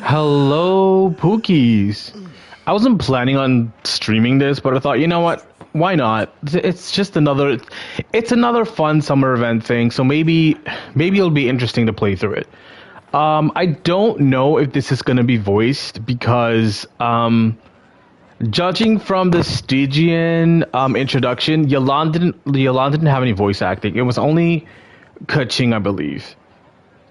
Hello, Pookies. I wasn't planning on streaming this, but I thought, you know what? Why not? It's another fun summer event thing. So maybe it'll be interesting to play through it. I don't know if this is gonna be voiced because, judging from the Stygian introduction, Yelan didn't have any voice acting. It was only Kaching, I believe.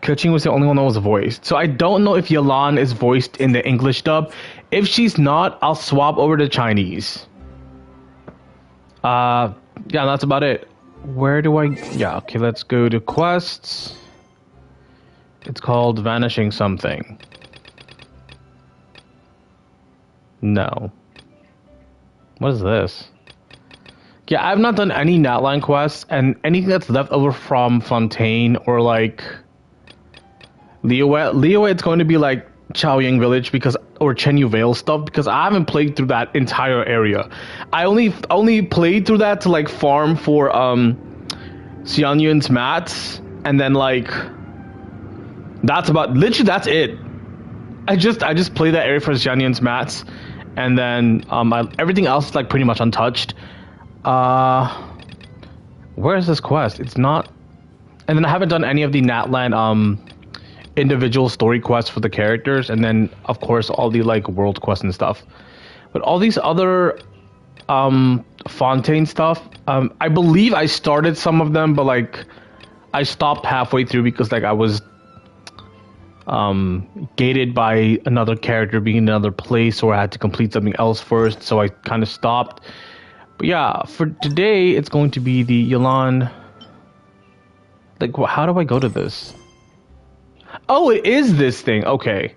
Kaching was the only one that was voiced. So I don't know if Yelan is voiced in the English dub. If she's not, I'll swap over to Chinese. Yeah, that's about it. Where do I... Yeah, okay, let's go to quests. It's called Vanishing Something. No. What is this? Yeah, I've not done any Natline quests, and anything that's left over from Fontaine or like... Leo, it's going to be like Chaoyang Village or Chenyu Vale stuff because I haven't played through that entire area. I only played through that to like farm for Xianyun's mats, and then like that's it. I just played that area for Xianyun's mats, and then everything else is like pretty much untouched. Where is this quest? It's not, and then I haven't done any of the Natland individual story quests for the characters, and then of course all the like world quests and stuff. But all these other Fontaine stuff, I believe I started some of them, but like I stopped halfway through because like I was gated by another character being in another place, or I had to complete something else first, so I kind of stopped. But yeah, for today it's going to be the Ylan. Like, how do I go to this? Oh, it is this thing. Okay.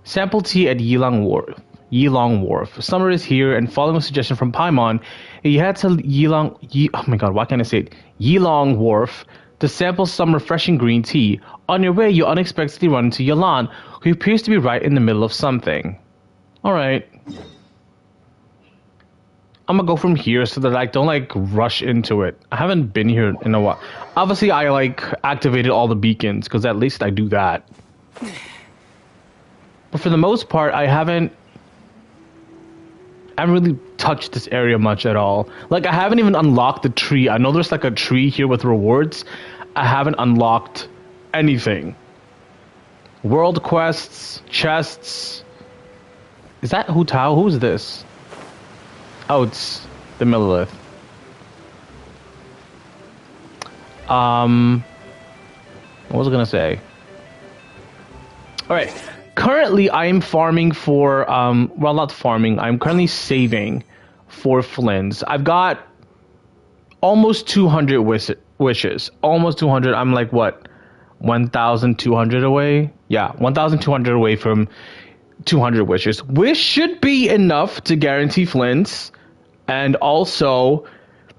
Sample tea at Ylang Wharf. Summer is here, and following a suggestion from Paimon, you head to oh my god, why can't I say it? Ylang Wharf to sample some refreshing green tea. On your way, you unexpectedly run into Yelan, who appears to be right in the middle of something. Alright. I'm gonna go from here so that I don't like rush into it. I haven't been here in a while. Obviously, I like activated all the beacons because at least I do that. But for the most part, I haven't really touched this area much at all. Like, I haven't even unlocked the tree. I know there's like a tree here with rewards. I haven't unlocked anything. World quests, chests. Is that Hu Tao? Who's this? Oh, it's the Millilith. What was I gonna say? Alright. Currently, I am farming for, well, not farming. I'm currently saving for Flynn's. I've got almost 200 wishes. Almost 200. I'm like, what? 1,200 away? Yeah, 1,200 away from 200 wishes. Wish should be enough to guarantee Flynn's. And also,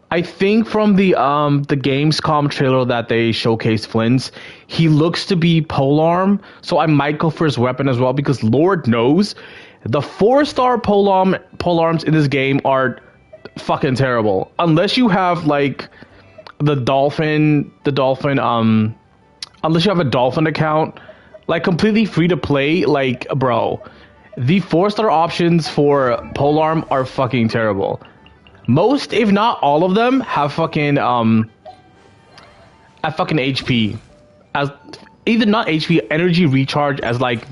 I think from the Gamescom trailer that they showcased Flynn's, he looks to be polearm, so I might go for his weapon as well, because Lord knows, the 4-star polearms in this game are fucking terrible. Unless you have like the dolphin, unless you have a dolphin account, like completely free to play, like bro, the 4-star options for polearm are fucking terrible. Most, if not all of them, have fucking HP as either not HP, energy recharge as like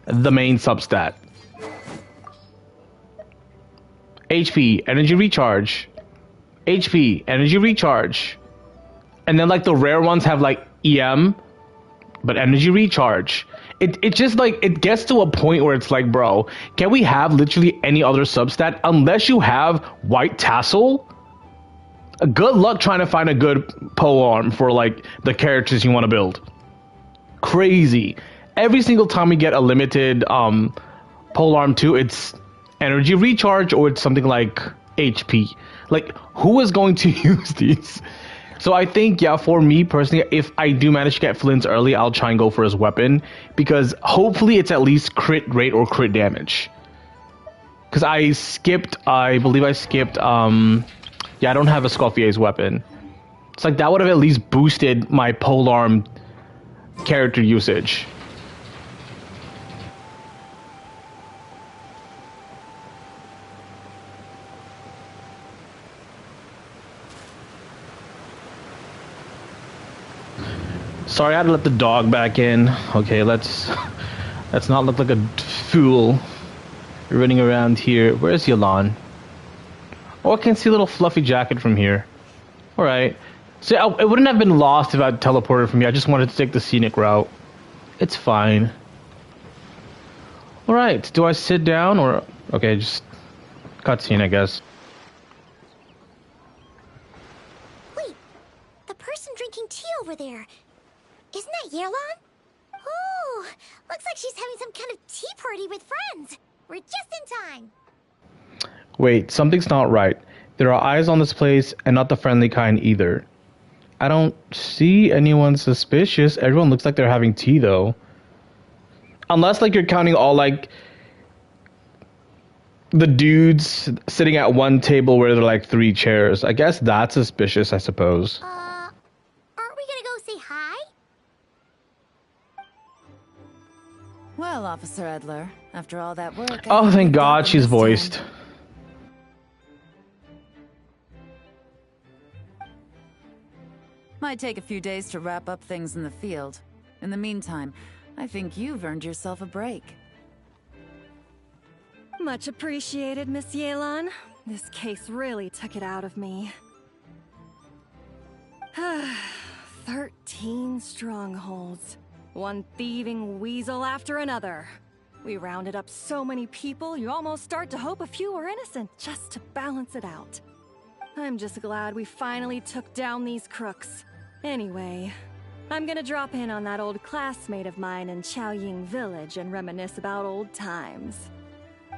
the main substat. HP, energy recharge. HP, energy recharge. And then like the rare ones have like EM, but energy recharge. It just like, it gets to a point where it's like, bro, can we have literally any other substat unless you have white tassel? Good luck trying to find a good polearm for like the characters you want to build. Crazy. Every single time we get a limited polearm 2, it's energy recharge or it's something like HP. Like, who is going to use these? So I think, yeah, for me personally, if I do manage to get Flynn's early, I'll try and go for his weapon, because hopefully it's at least crit rate or crit damage. Because I believe I skipped, yeah, I don't have a Scoffier's weapon. It's like, that would have at least boosted my polearm character usage. Sorry, I had to let the dog back in. Okay, let's not look like a fool running around here. Where's Yelan? Oh, I can see a little fluffy jacket from here. All right. See, it wouldn't have been lost if I teleported from here. I just wanted to take the scenic route. It's fine. All right. Do I sit down or okay? Just cutscene, I guess. Wait, the person drinking tea over there. Isn't that Yelan? Oh, looks like she's having some kind of tea party with friends. We're just in time. Wait, something's not right. There are eyes on this place, and not the friendly kind either. I don't see anyone suspicious. Everyone looks like they're having tea, though. Unless, like, you're counting all, like, the dudes sitting at one table where there are, like, 3 chairs. I guess that's suspicious, I suppose. Aren't we gonna go say hi? Well, Officer Edler, after all that work... Oh, thank God she's voiced. Might take a few days to wrap up things in the field. In the meantime, I think you've earned yourself a break. Much appreciated, Miss Yelan. This case really took it out of me. 13 strongholds. One thieving weasel after another. We rounded up so many people, you almost start to hope a few were innocent, just to balance it out. I'm just glad we finally took down these crooks. Anyway, I'm gonna drop in on that old classmate of mine in Chaoying Village and reminisce about old times.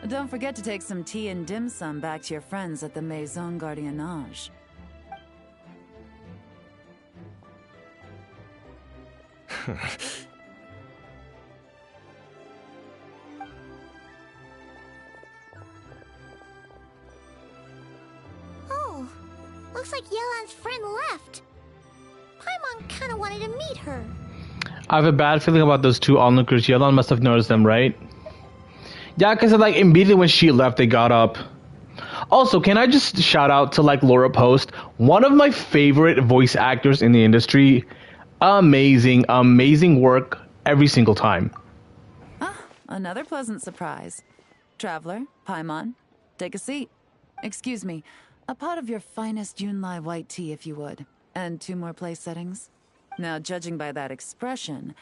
Don't forget to take some tea and dim sum back to your friends at the Maison Gardiennage. Oh, looks like Yelan's friend left. Paimon kinda wanted to meet her. I have a bad feeling about those 2 onlookers. Yelan must have noticed them, right? Yeah, because like immediately when she left, they got up. Also, can I just shout out to like Laura Post, one of my favorite voice actors in the industry. Amazing, amazing work every single time. Ah, another pleasant surprise. Traveler, Paimon, take a seat. Excuse me, a pot of your finest Yunlai white tea, if you would. And 2 more place settings. Now, judging by that expression,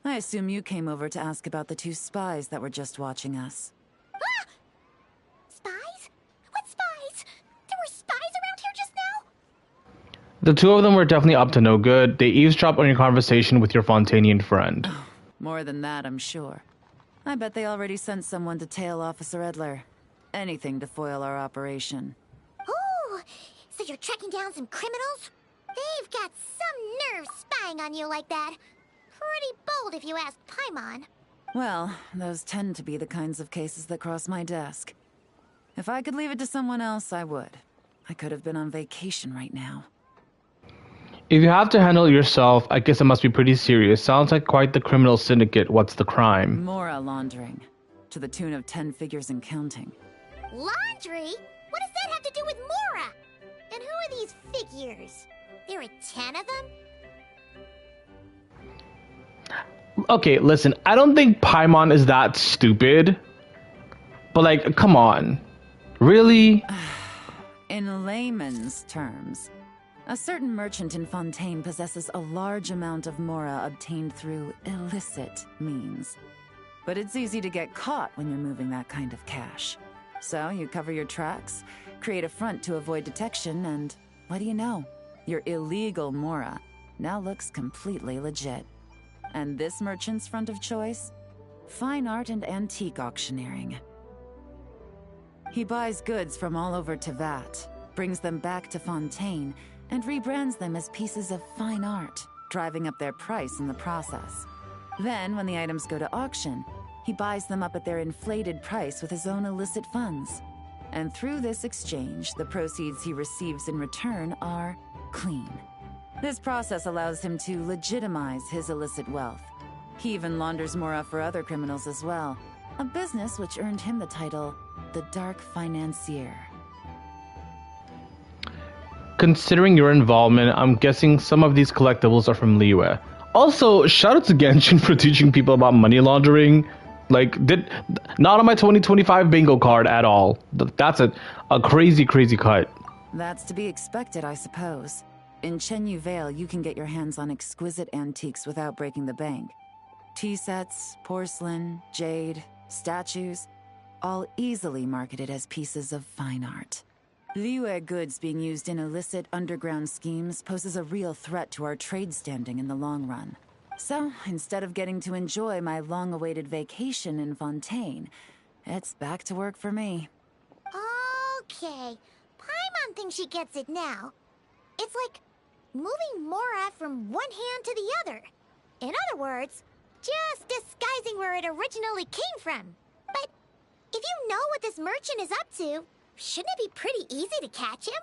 I assume you came over to ask about the 2 spies that were just watching us. Ah! Spies? What spies? There were spies around here just now? The 2 of them were definitely up to no good. They eavesdropped on your conversation with your Fontainian friend. More than that, I'm sure. I bet they already sent someone to tail Officer Edler. Anything to foil our operation. Oh, so you're tracking down some criminals? They've got some nerve spying on you like that. Pretty bold if you ask Paimon. Well, those tend to be the kinds of cases that cross my desk. If I could leave it to someone else, I would. I could have been on vacation right now. If you have to handle it yourself, I guess it must be pretty serious. Sounds like quite the criminal syndicate. What's the crime? Mora laundering. To the tune of 10 figures and counting. Laundry? What does that have to do with Mora? And who are these figures? There are 10 of them? Okay, listen, I don't think Paimon is that stupid. But like, come on. Really? In layman's terms, a certain merchant in Fontaine possesses a large amount of Mora obtained through illicit means. But it's easy to get caught when you're moving that kind of cash. So you cover your tracks, create a front to avoid detection, and what do you know? Your illegal Mora now looks completely legit. And this merchant's front of choice? Fine art and antique auctioneering. He buys goods from all over Tevat, brings them back to Fontaine, and rebrands them as pieces of fine art, driving up their price in the process. Then, when the items go to auction, he buys them up at their inflated price with his own illicit funds. And through this exchange, the proceeds he receives in return are clean. This process allows him to legitimize his illicit wealth. He even launders Mora for other criminals as well, a business which earned him the title, the Dark Financier. Considering your involvement, I'm guessing some of these collectibles are from Liyue. Also, shout out to Genshin for teaching people about money laundering. Like, not on my 2025 bingo card at all. That's a crazy cut. That's to be expected, I suppose. In Chenyu Vale, you can get your hands on exquisite antiques without breaking the bank. Tea sets, porcelain, jade, statues, all easily marketed as pieces of fine art. Liyue goods being used in illicit underground schemes poses a real threat to our trade standing in the long run. So, instead of getting to enjoy my long-awaited vacation in Fontaine, it's back to work for me. Okay, Paimon thinks she gets it now. It's like moving Mora from one hand to the other. In other words, just disguising where it originally came from. But if you know what this merchant is up to, shouldn't it be pretty easy to catch him?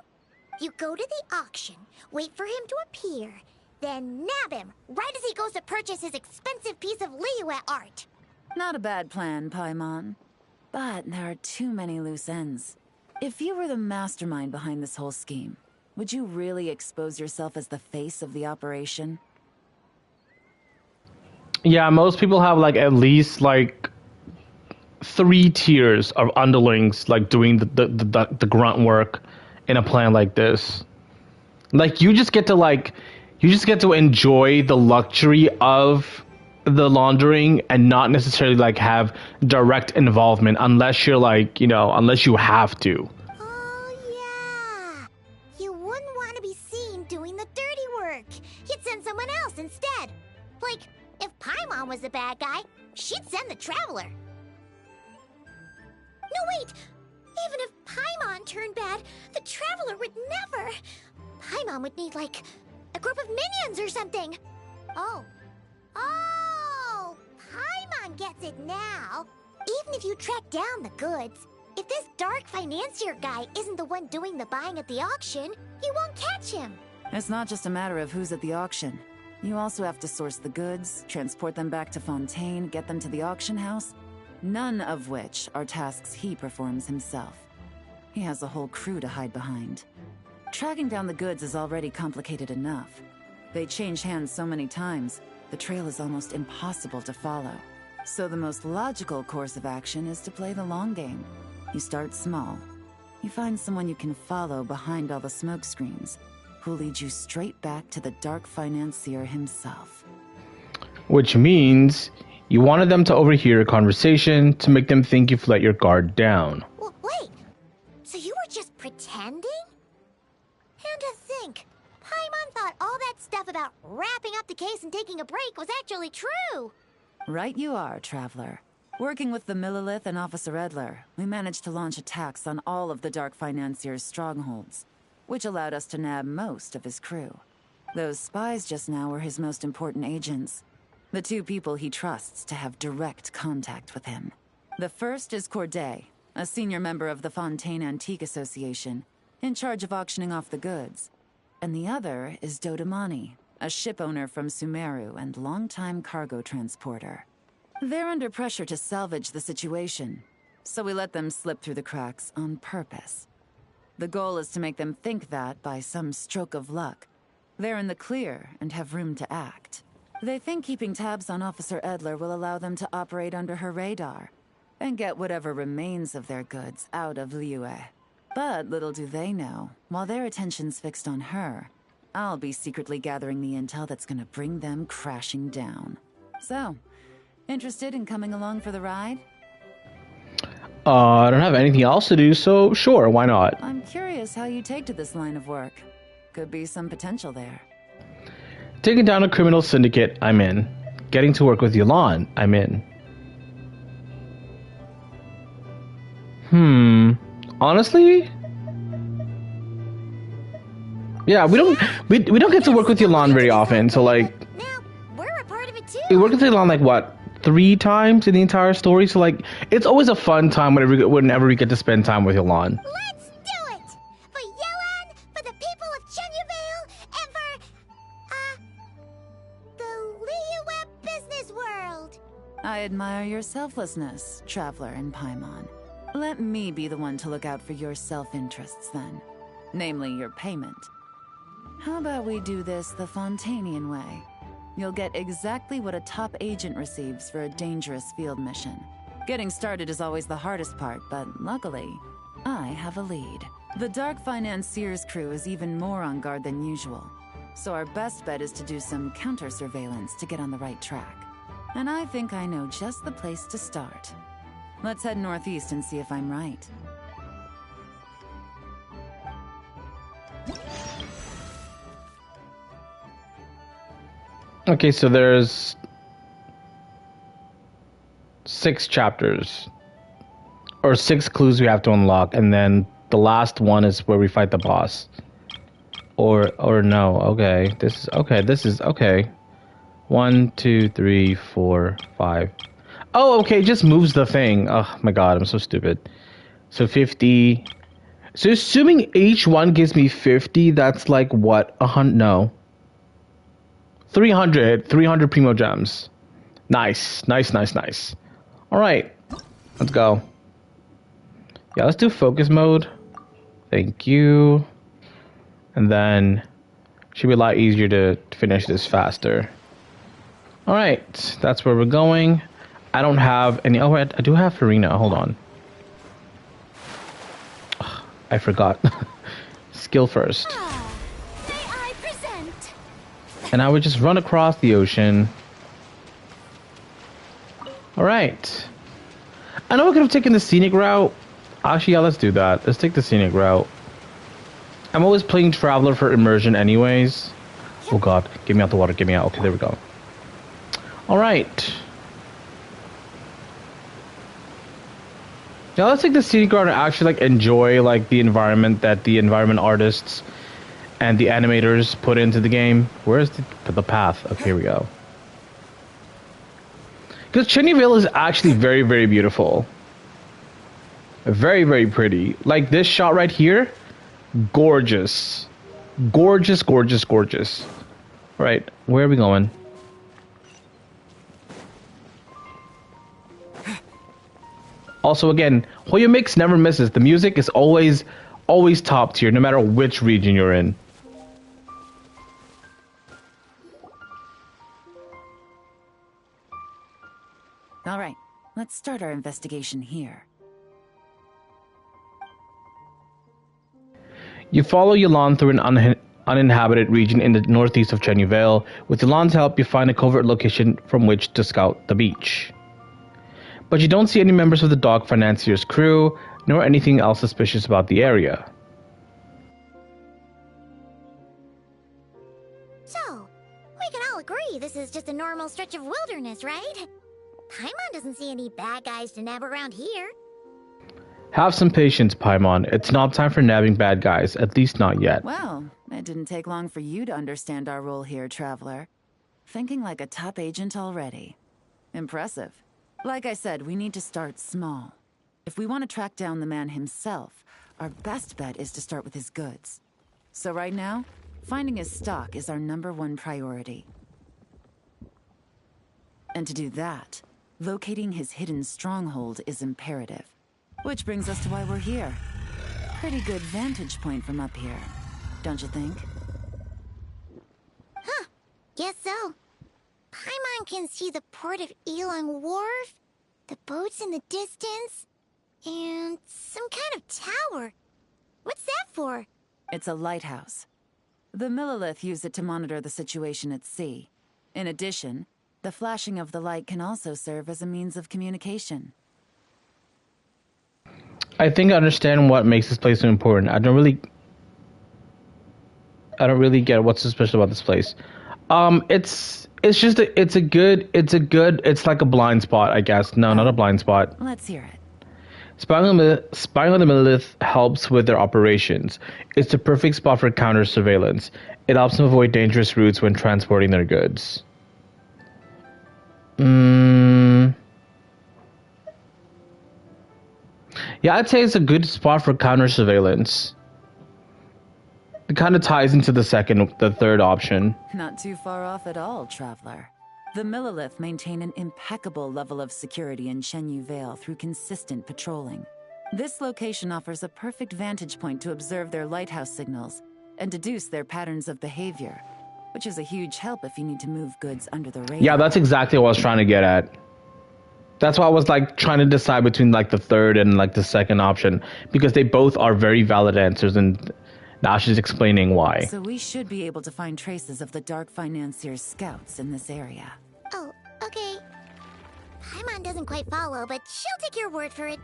You go to the auction, wait for him to appear, then nab him right as he goes to purchase his expensive piece of Liyue art. Not a bad plan, Paimon. But there are too many loose ends. If you were the mastermind behind this whole scheme, would you really expose yourself as the face of the operation? Yeah, most people have like at least like 3 tiers of underlings like doing the grunt work in a plan like this. Like you just get to enjoy the luxury of the laundering and not necessarily like have direct involvement unless you're like, unless you have to. Oh yeah. You wouldn't want to be seen doing the dirty work. You'd send someone else instead. Like, if Paimon was the bad guy, she'd send the Traveler. No, wait! Even if Paimon turned bad, the Traveler would never! Paimon would need, like, a group of minions or something! Oh, Paimon gets it now! Even if you track down the goods, if this dark financier guy isn't the one doing the buying at the auction, you won't catch him! It's not just a matter of who's at the auction. You also have to source the goods, transport them back to Fontaine, get them to the auction house. None of which are tasks he performs himself. He has a whole crew to hide behind. Tracking down the goods is already complicated enough. They change hands so many times, the trail is almost impossible to follow. So the most logical course of action is to play the long game. You start small. You find someone you can follow behind all the smoke screens, who'll lead you straight back to the dark financier himself. Which means you wanted them to overhear a conversation to make them think you've let your guard down. Wait, so you were just pretending? And to think, Paimon thought all that stuff about wrapping up the case and taking a break was actually true. Right you are, Traveler. Working with the Millilith and Officer Edler, we managed to launch attacks on all of the Dark Financier's strongholds, which allowed us to nab most of his crew. Those spies just now were his most important agents. The 2 people he trusts to have direct contact with him. The first is Corday, a senior member of the Fontaine Antique Association, in charge of auctioning off the goods. And the other is Dodamani, a ship owner from Sumeru and longtime cargo transporter. They're under pressure to salvage the situation, so we let them slip through the cracks on purpose. The goal is to make them think that, by some stroke of luck, they're in the clear and have room to act. They think keeping tabs on Officer Edler will allow them to operate under her radar and get whatever remains of their goods out of Liyue. But little do they know, while their attention's fixed on her, I'll be secretly gathering the intel that's gonna bring them crashing down. So, interested in coming along for the ride? I don't have anything else to do, so sure, why not? I'm curious how you take to this line of work. Could be some potential there. Taking down a criminal syndicate, I'm in. Getting to work with Ylan, I'm in. Honestly? Yeah, we don't get to work with Ylan very often, so like Now, we're a part of it too. we work with Ylan like what, 3 times in the entire story, so like it's always a fun time whenever we get to spend time with Ylan. Let's do it! For Yelan, for the people of Chenyuvale, and for, the Liyue business world! I admire your selflessness, Traveler and Paimon. Let me be the one to look out for your self-interests then. Namely, your payment. How about we do this the Fontainian way? You'll get exactly what a top agent receives for a dangerous field mission. Getting started is always the hardest part, but luckily, I have a lead. The Dark Financier's crew is even more on guard than usual, so our best bet is to do some counter-surveillance to get on the right track. And I think I know just the place to start. Let's head northeast and see if I'm right. Okay, so there's 6 chapters. Or 6 clues we have to unlock, and then the last one is where we fight the boss. Or no, okay. This is okay. 1, 2, 3, 4, 5. Oh, okay, it just moves the thing. Oh my god, I'm so stupid. So 50. So assuming each one gives me 50, that's like what? 100? No. 300 primo gems. Nice. All right, let's go. Yeah, let's do focus mode. Thank you. And then should be a lot easier to finish this faster. All right, that's where we're going. I don't have any. Oh, I do have Farina. Hold on. Ugh, I forgot. Skill first. May I present? And I would just run across the ocean. All right. I know we could have taken the scenic route. Actually, yeah, let's do that. Let's take the scenic route. I'm always playing Traveler for immersion anyways. Oh god, get me out the water, get me out. Okay, there we go. All right. Now let's take the scenic route and actually like enjoy like the environment that the environment artists and the animators put into the game. Where's the path? Okay, here we go. Because Chenyville is actually very, very beautiful. Very, very pretty. Like this shot right here, gorgeous. Gorgeous. All right, where are we going? Also, again, Hoya Mix never misses. The music is always top tier, no matter which region you're in. All right, let's start our investigation here. You follow Ylan through an uninhabited region in the northeast of Chenyville. With Ylan's help, you find a covert location from which to scout the beach. But you don't see any members of the Dark Financier's crew, nor anything else suspicious about the area. So, we can all agree this is just a normal stretch of wilderness, right? Paimon doesn't see any bad guys to nab around here. Have some patience, Paimon. It's not time for nabbing bad guys, at least not yet. Well, it didn't take long for you to understand our role here, Traveler. Thinking like a top agent already. Impressive. Like I said, we need to start small. If we want to track down the man himself, our best bet is to start with his goods. So right now, finding his stock is our #1 priority. And to do that, locating his hidden stronghold is imperative. Which brings us to why we're here. Pretty good vantage point from up here, don't you think? Huh, guess so. Paimon can see the port of Ylan Wharf, the boats in the distance, and some kind of tower. What's that for? It's a lighthouse. The Millilith use it to monitor the situation at sea. In addition, the flashing of the light can also serve as a means of communication. I think I understand what makes this place so important. I don't really get what's so special about this place. It's like a blind spot, I guess. No, not a blind spot. Let's hear it. Spying on the Millilith helps with their operations. It's the perfect spot for counter surveillance. It helps them avoid dangerous routes when transporting their goods. Yeah, I'd say it's a good spot for counter surveillance. It kind of ties into the third option. Not too far off at all, Traveler. The Millilith maintain an impeccable level of security in Shenyu Vale through consistent patrolling. This location offers a perfect vantage point to observe their lighthouse signals and deduce their patterns of behavior. which is a huge help if you need to move goods under the radar. Yeah, that's exactly what I was trying to get at. That's why I was like trying to decide between like the third and like the second option, because they both are very valid answers, and now she's explaining why. So we should be able to find traces of the Dark Financier's scouts in this area. Oh, okay. Paimon doesn't quite follow, but she'll take your word for it.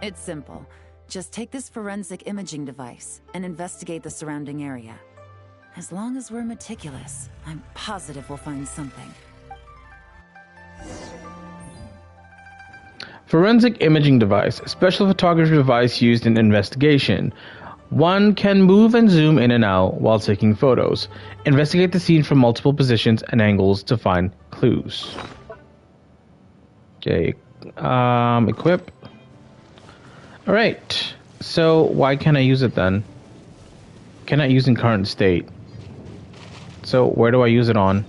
It's simple. Just take this forensic imaging device and investigate the surrounding area. As long as we're meticulous, I'm positive we'll find something. Forensic imaging device, a special photography device used in investigation. One can move and zoom in and out while taking photos. Investigate the scene from multiple positions and angles to find clues. Okay, equip. Alright, so why can't I use it then? Cannot use in current state. So where do I use it on?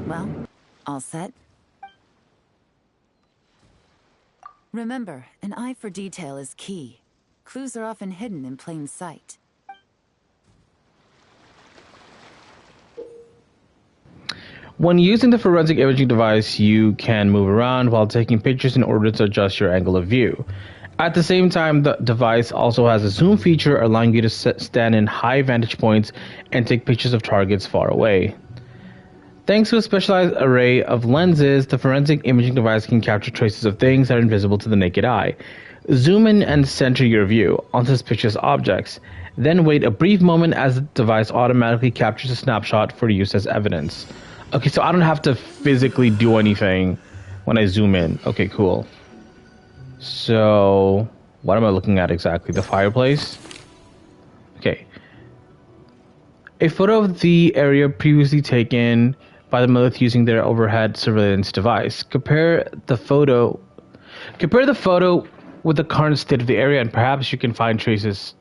Well, all set? Remember, an eye for detail is key. Clues are often hidden in plain sight. When using the forensic imaging device, you can move around while taking pictures in order to adjust your angle of view. At the same time, the device also has a zoom feature allowing you to stand in high vantage points and take pictures of targets far away. Thanks to a specialized array of lenses, the forensic imaging device can capture traces of things that are invisible to the naked eye. Zoom in and center your view onto suspicious objects. Then wait a brief moment as the device automatically captures a snapshot for use as evidence. Okay, so I don't have to physically do anything when I zoom in. Okay, cool. So, what am I looking at exactly? The fireplace? Okay. A photo of the area previously taken by the Millith using their overhead surveillance device. Compare the photo with the current state of the area, and perhaps you can find traces.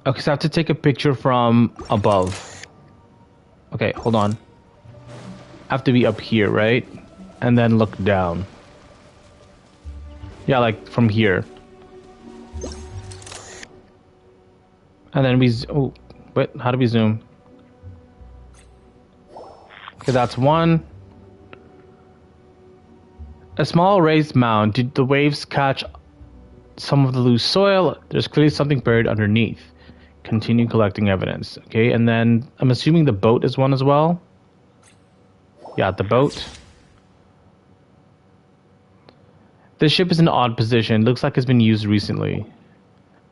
Okay, so I have to take a picture from above. Okay, hold on. I have to be up here, right? And then look down. Yeah, like from here. And then oh, wait, how do we zoom? Okay, that's one. A small raised mound. Did the waves catch some of the loose soil? There's clearly something buried underneath. Continue collecting evidence. Okay, and then I'm assuming the boat is one as well. Yeah, the boat. This ship is in an odd position. Looks like it's been used recently.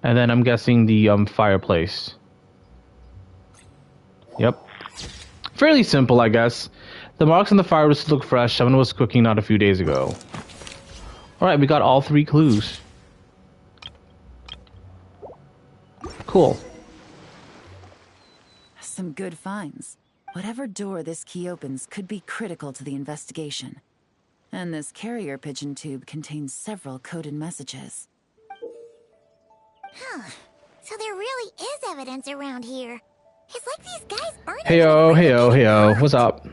And then I'm guessing the fireplace. Yep. Fairly simple, I guess. The marks on the fireplace look fresh. Someone was cooking not a few days ago. Alright, we got all three clues. Cool. Some good finds. Whatever door this key opens could be critical to the investigation. And this carrier pigeon tube contains several coded messages. Huh. So there really is evidence around here. It's like these guys aren't. Heyo. What's up?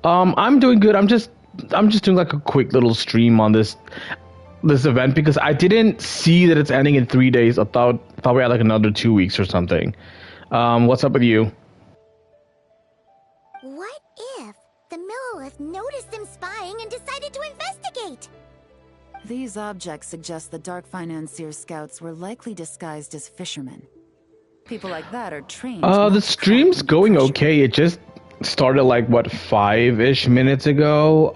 I'm doing good. I'm just doing like a quick little stream on this event because I didn't see that it's ending in 3 days. I thought we had like another 2 weeks or something. What's up with you? What if the Millith noticed them spying and decided to investigate? These objects suggest the Dark Financier scouts were likely disguised as fishermen. People like that are trained. The stream's going okay. It just started like what 5-ish minutes ago.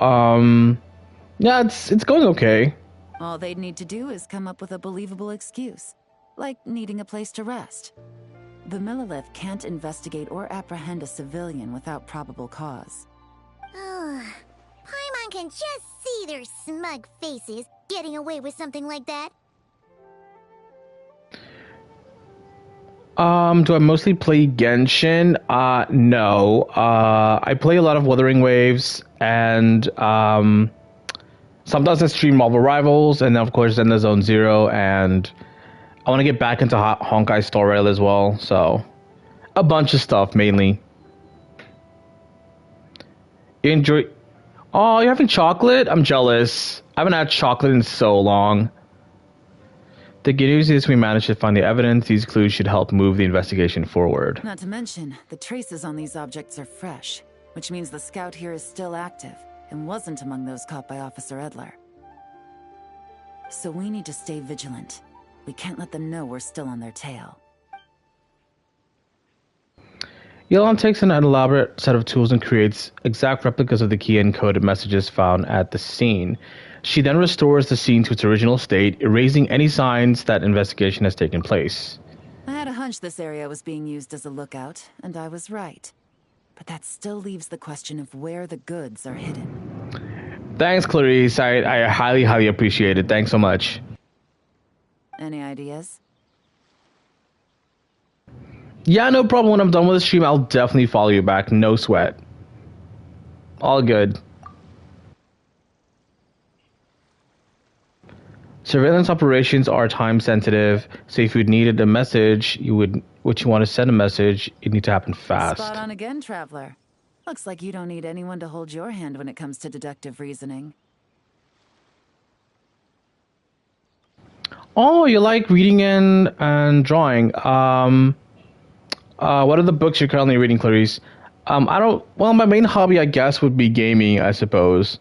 Yeah, it's going okay. All they'd need to do is come up with a believable excuse, like needing a place to rest. The Millith can't investigate or apprehend a civilian without probable cause. Paimon can just see their smug faces getting away with something like that. Do I mostly play Genshin? No. I play a lot of Wuthering Waves, and sometimes I stream Marvel Rivals, and then of course the Zone Zero, and I want to get back into Honkai Star Rail as well, so a bunch of stuff mainly. You enjoy? Oh, you're having chocolate? I'm jealous. I haven't had chocolate in so long. The good news is we managed to find the evidence. These clues should help move the investigation forward. Not to mention, the traces on these objects are fresh, which means the scout here is still active and wasn't among those caught by Officer Edler. So we need to stay vigilant. We can't let them know we're still on their tail. Yelan takes an elaborate set of tools and creates exact replicas of the key encoded messages found at the scene. She then restores the scene to its original state, erasing any signs that investigation has taken place. I had a hunch this area was being used as a lookout, and I was right. But that still leaves the question of where the goods are hidden. Thanks, Clarice. I highly, highly appreciate it. Thanks so much. Any ideas? Yeah, no problem. When I'm done with the stream, I'll definitely follow you back. No sweat. All good. Surveillance operations are time sensitive, so if you needed a message, you want to send a message, it need to happen fast. Spot on again, Traveler. Looks like you don't need anyone to hold your hand when it comes to deductive reasoning. Oh, you like reading and drawing. What are the books you're currently reading, Clarice? Well, my main hobby, I guess, would be gaming, I suppose.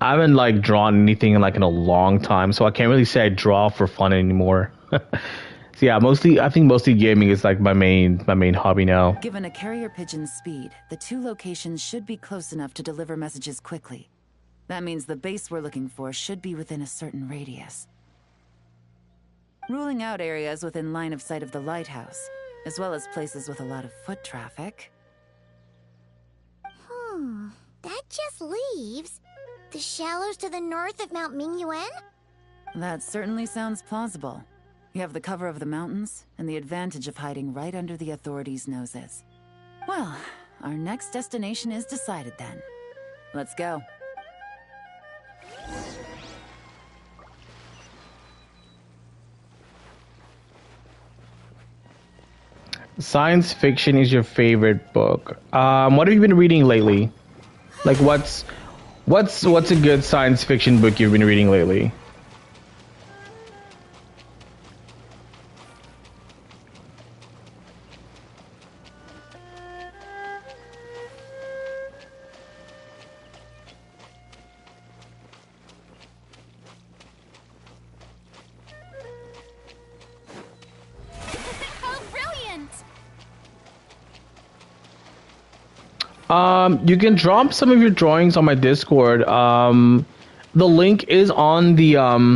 I haven't drawn anything in a long time, so I can't really say I draw for fun anymore. So yeah, I think mostly gaming is my main hobby now. Given a carrier pigeon's speed, the two locations should be close enough to deliver messages quickly. That means the base we're looking for should be within a certain radius. Ruling out areas within line of sight of the lighthouse, as well as places with a lot of foot traffic. That just leaves the shallows to the north of Mount Mingyuan? That certainly sounds plausible. You have the cover of the mountains, and the advantage of hiding right under the authorities' noses. Well, our next destination is decided then. Let's go. Science fiction is your favorite book. What have you been reading lately? What's a good science fiction book you've been reading lately? You can drop some of your drawings on my Discord. The link is on the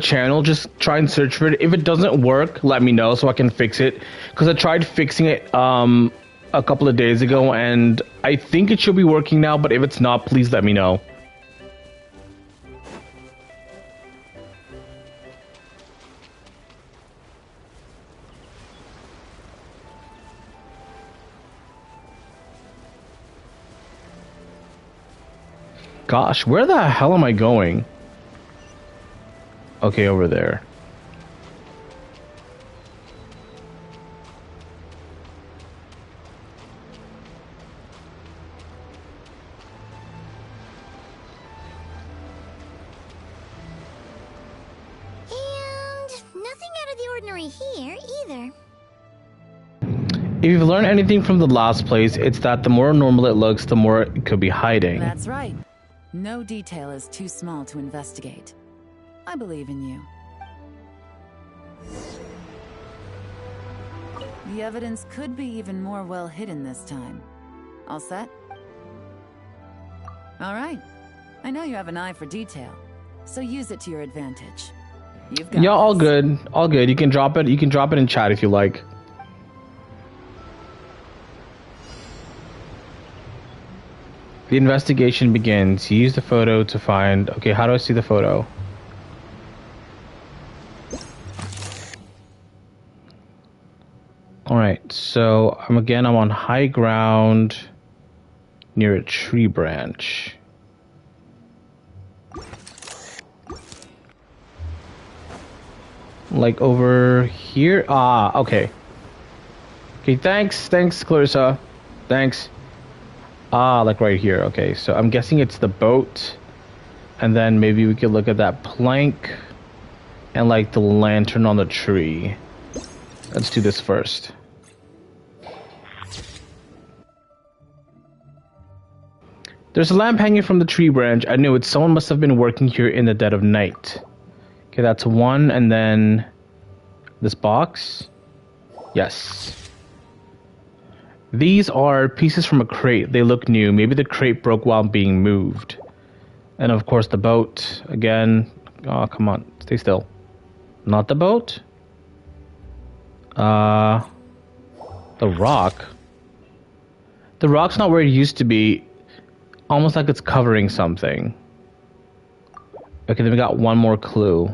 channel. Just try and search for it. If it doesn't work, let me know so I can fix it. Because I tried fixing it a couple of days ago, and I think it should be working now. But if it's not, please let me know. Gosh, where the hell am I going? Okay, over there. And nothing out of the ordinary here, either. If you've learned anything from the last place, it's that the more normal it looks, the more it could be hiding. That's right. No detail is too small to investigate. I believe in you. The evidence could be even more well hidden this time. All set? All right. I know you have an eye for detail, so use it to your advantage. You've got all this. good. All good. You can drop it in chat if you like. The investigation begins. Use the photo to find... Okay, how do I see the photo? Alright, so I'm on high ground near a tree branch. Over here? Ah, okay. Okay, thanks, Clarissa. Thanks. Ah, right here. Okay, so I'm guessing it's the boat. And then maybe we could look at that plank. and like the lantern on the tree. Let's do this first. There's a lamp hanging from the tree branch. I knew it. Someone must have been working here in the dead of night. Okay, that's one, and then this box. Yes. These are pieces from a crate. They look new. Maybe the crate broke while being moved. And of course the boat. Again. Oh, come on. Stay still. Not the boat. The rock. The rock's not where it used to be. Almost like it's covering something. Okay, then we got one more clue.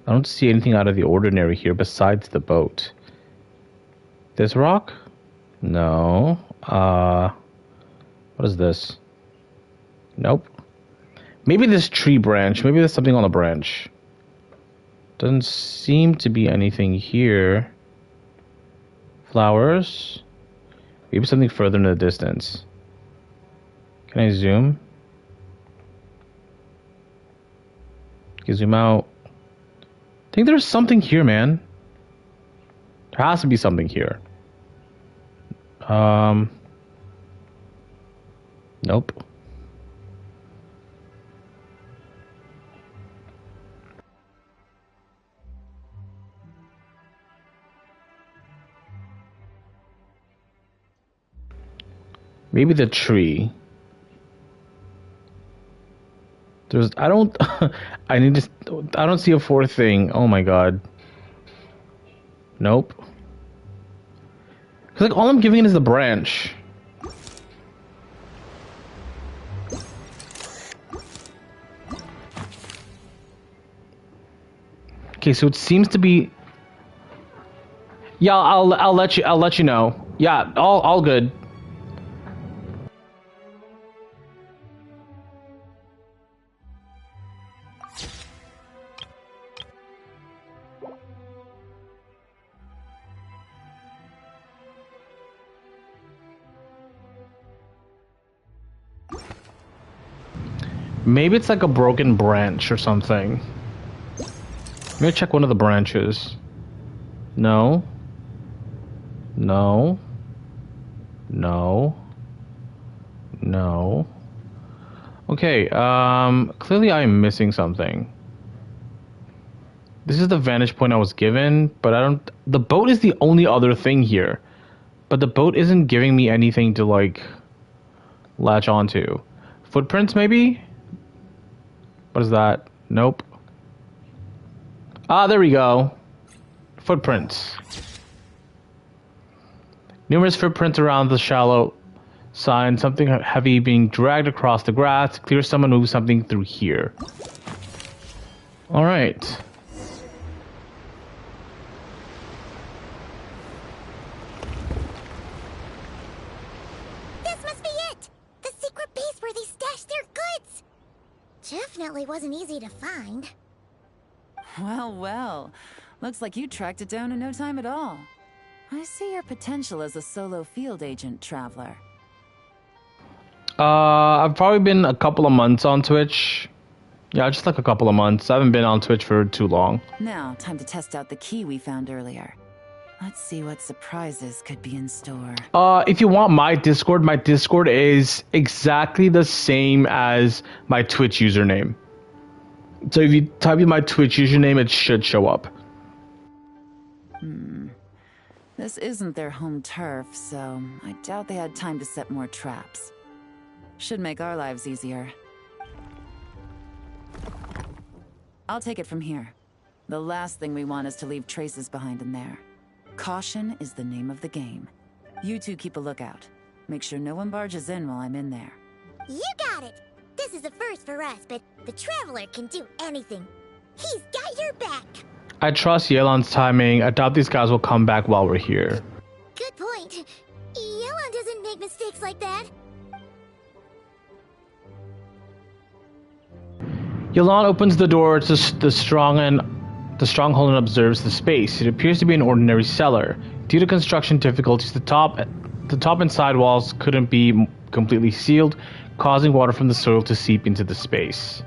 I don't see anything out of the ordinary here besides the boat. This rock? No. What is this? Nope. Maybe this tree branch. Maybe there's something on the branch. Doesn't seem to be anything here. Flowers? Maybe something further in the distance. Can I zoom? Okay, zoom out. I think there's something here, man. There has to be something here. Nope. Maybe the tree. There's, I don't, I don't see a fourth thing. Oh my god. Nope. Cause like all I'm giving it is the branch. Okay, so it seems to be. Yeah, I'll let you know. Yeah, all good. Maybe it's like a broken branch or something. Let me check one of the branches. No. No. No. No. Okay, clearly I'm missing something. This is the vantage point I was given, but I don't... The boat is the only other thing here. But the boat isn't giving me anything to, like, latch onto. Footprints, maybe? What is that? Nope. Ah, there we go. Footprints. Numerous footprints around the shallow side. Something heavy being dragged across the grass. Clear someone moved something through here. Alright. This must be it! The secret base where they stashed their goods! Definitely wasn't easy to find. Well, well. Looks like you tracked it down in no time at all. I see your potential as a solo field agent, Traveler. I've probably been a couple of months on Twitch. Yeah, just like a couple of months. I haven't been on Twitch for too long. Now, time to test out the key we found earlier. Let's see what surprises could be in store. If you want my Discord is exactly the same as my Twitch username. So if you type in my Twitch username, it should show up. This isn't their home turf, so I doubt they had time to set more traps. Should make our lives easier. I'll take it from here. The last thing we want is to leave traces behind in there. Caution is the name of the game. You two keep a lookout. Make sure no one barges in while I'm in there. You got it! This is a first for us, but the Traveler can do anything. He's got your back! I trust Yelan's timing. I doubt these guys will come back while we're here. Good point. Yelan doesn't make mistakes like that. Ylan opens the door to the stronghold and observes the space. It appears to be an ordinary cellar. Due to construction difficulties, the top and side walls couldn't be completely sealed, causing water from the soil to seep into the space.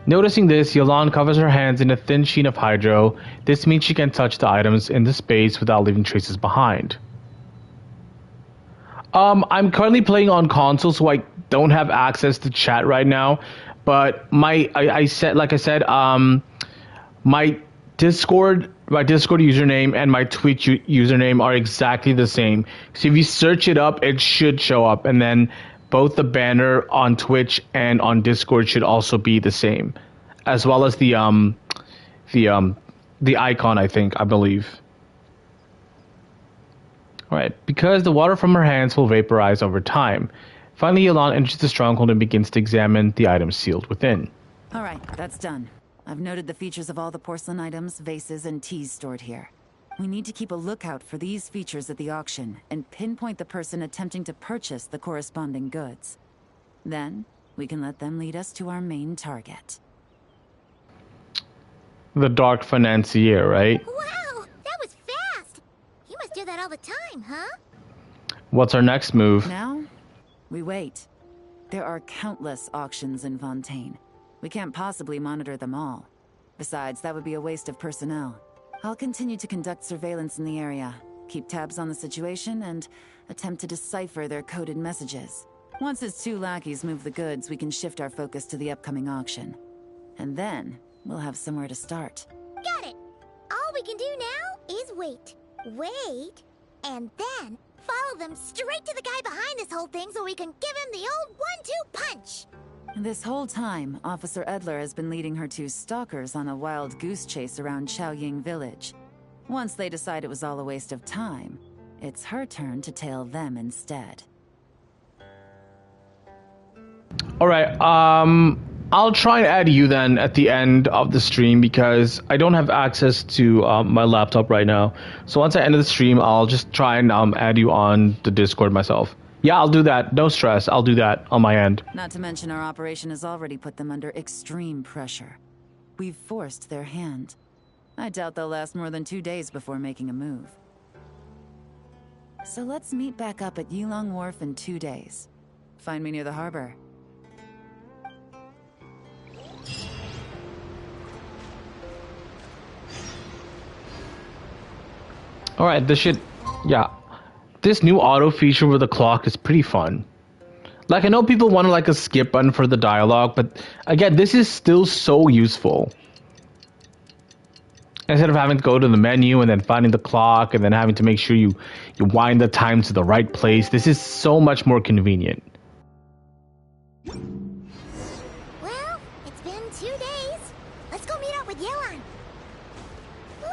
Noticing this, Yelan covers her hands in a thin sheen of hydro. This means she can touch the items in the space without leaving traces behind. I'm currently playing on console, so I don't have access to chat right now. But my Discord username and my Twitch username are exactly the same. So if you search it up, it should show up, and then both the banner on Twitch and on Discord should also be the same, as well as the icon, I believe. All right, because the water from her hands will vaporize over time. Finally, Yelan enters the stronghold and begins to examine the items sealed within. All right, that's done. I've noted the features of all the porcelain items, vases, and teas stored here. We need to keep a lookout for these features at the auction and pinpoint the person attempting to purchase the corresponding goods. Then, we can let them lead us to our main target. The Dark Financier, right? Wow, that was fast! You must do that all the time, huh? What's our next move? Now, we wait. There are countless auctions in Fontaine. We can't possibly monitor them all. Besides, that would be a waste of personnel. I'll continue to conduct surveillance in the area, keep tabs on the situation, and attempt to decipher their coded messages. Once his 2 lackeys move the goods, we can shift our focus to the upcoming auction. And then, we'll have somewhere to start. Got it! All we can do now is wait. Wait, and then follow them straight to the guy behind this whole thing so we can give him the old 1-2 punch! This whole time, Officer Edler has been leading her 2 stalkers on a wild goose chase around Chaoying village. Once they decide it was all a waste of time, it's her turn to tail them instead. Alright, I'll try and add you then at the end of the stream because I don't have access to my laptop right now. So once I end the stream, I'll just try and add you on the Discord myself. Yeah, I'll do that. No stress. I'll do that on my end. Not to mention our operation has already put them under extreme pressure. We've forced their hand. I doubt they'll last more than 2 days before making a move. So let's meet back up at Yilong Wharf in 2 days. Find me near the harbor. Alright, this new auto feature with the clock is pretty fun. Like, I know people want a skip button for the dialogue, but again, this is still so useful. Instead of having to go to the menu and then finding the clock and then having to make sure you wind the time to the right place, this is so much more convenient. Well, it's been 2 days. Let's go meet up with Yelan. Ooh!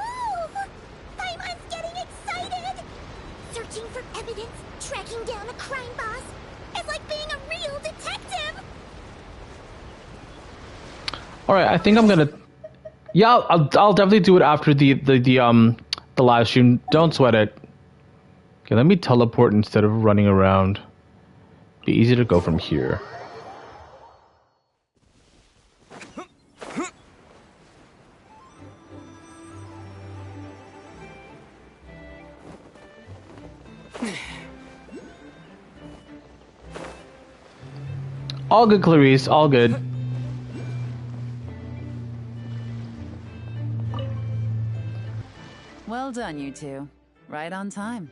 Paimon's getting excited! Searching for evidence, tracking down a crime boss. It's like being a real detective! Alright, I think I'm gonna... Yeah, I'll definitely do it after the live stream. Don't sweat it. Okay, let me teleport instead of running around. Be easy to go from here. All good, Clarice. All good. Well done, you 2. Right on time.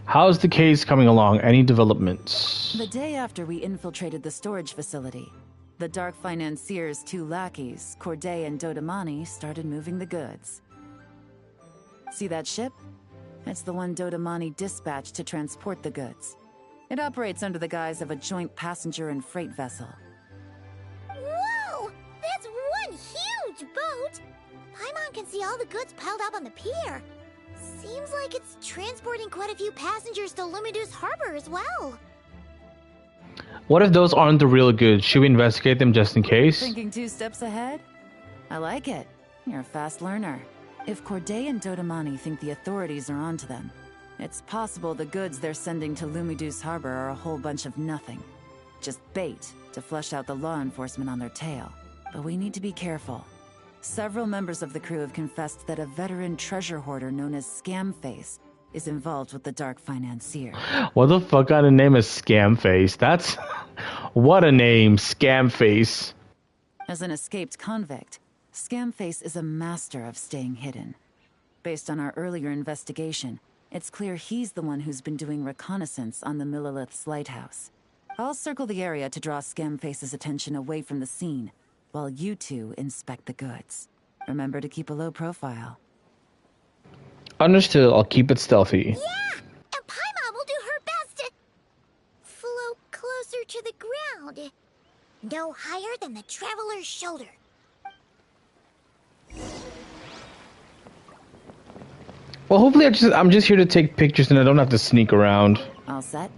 How's the case coming along? Any developments? The day after we infiltrated the storage facility, the Dark Financier's 2 lackeys, Corday and Dodamani, started moving the goods. See that ship? It's the one Dodamani dispatched to transport the goods. It operates under the guise of a joint passenger and freight vessel. Whoa! That's one huge boat! Paimon can see all the goods piled up on the pier. Seems like it's transporting quite a few passengers to Lumidus Harbor as well. What if those aren't the real goods? Should we investigate them just in case? Thinking 2 steps ahead? I like it. You're a fast learner. If Corday and Dodamani think the authorities are onto them, it's possible the goods they're sending to Lumidus Harbor are a whole bunch of nothing. Just bait to flush out the law enforcement on their tail. But we need to be careful. Several members of the crew have confessed that a veteran treasure hoarder known as Scamface is involved with the Dark Financier. What the fuck kind of name is Scamface? That's... What a name, Scamface. As an escaped convict, Scamface is a master of staying hidden. Based on our earlier investigation, it's clear he's the one who's been doing reconnaissance on the Millilith's lighthouse. I'll circle the area to draw Scamface's attention away from the scene, while you two inspect the goods. Remember to keep a low profile. Understood. I'll keep it stealthy. Yeah! And Paimon will do her best to float closer to the ground. No higher than the traveler's shoulder. Well, hopefully I'm just here to take pictures and I don't have to sneak around. All set?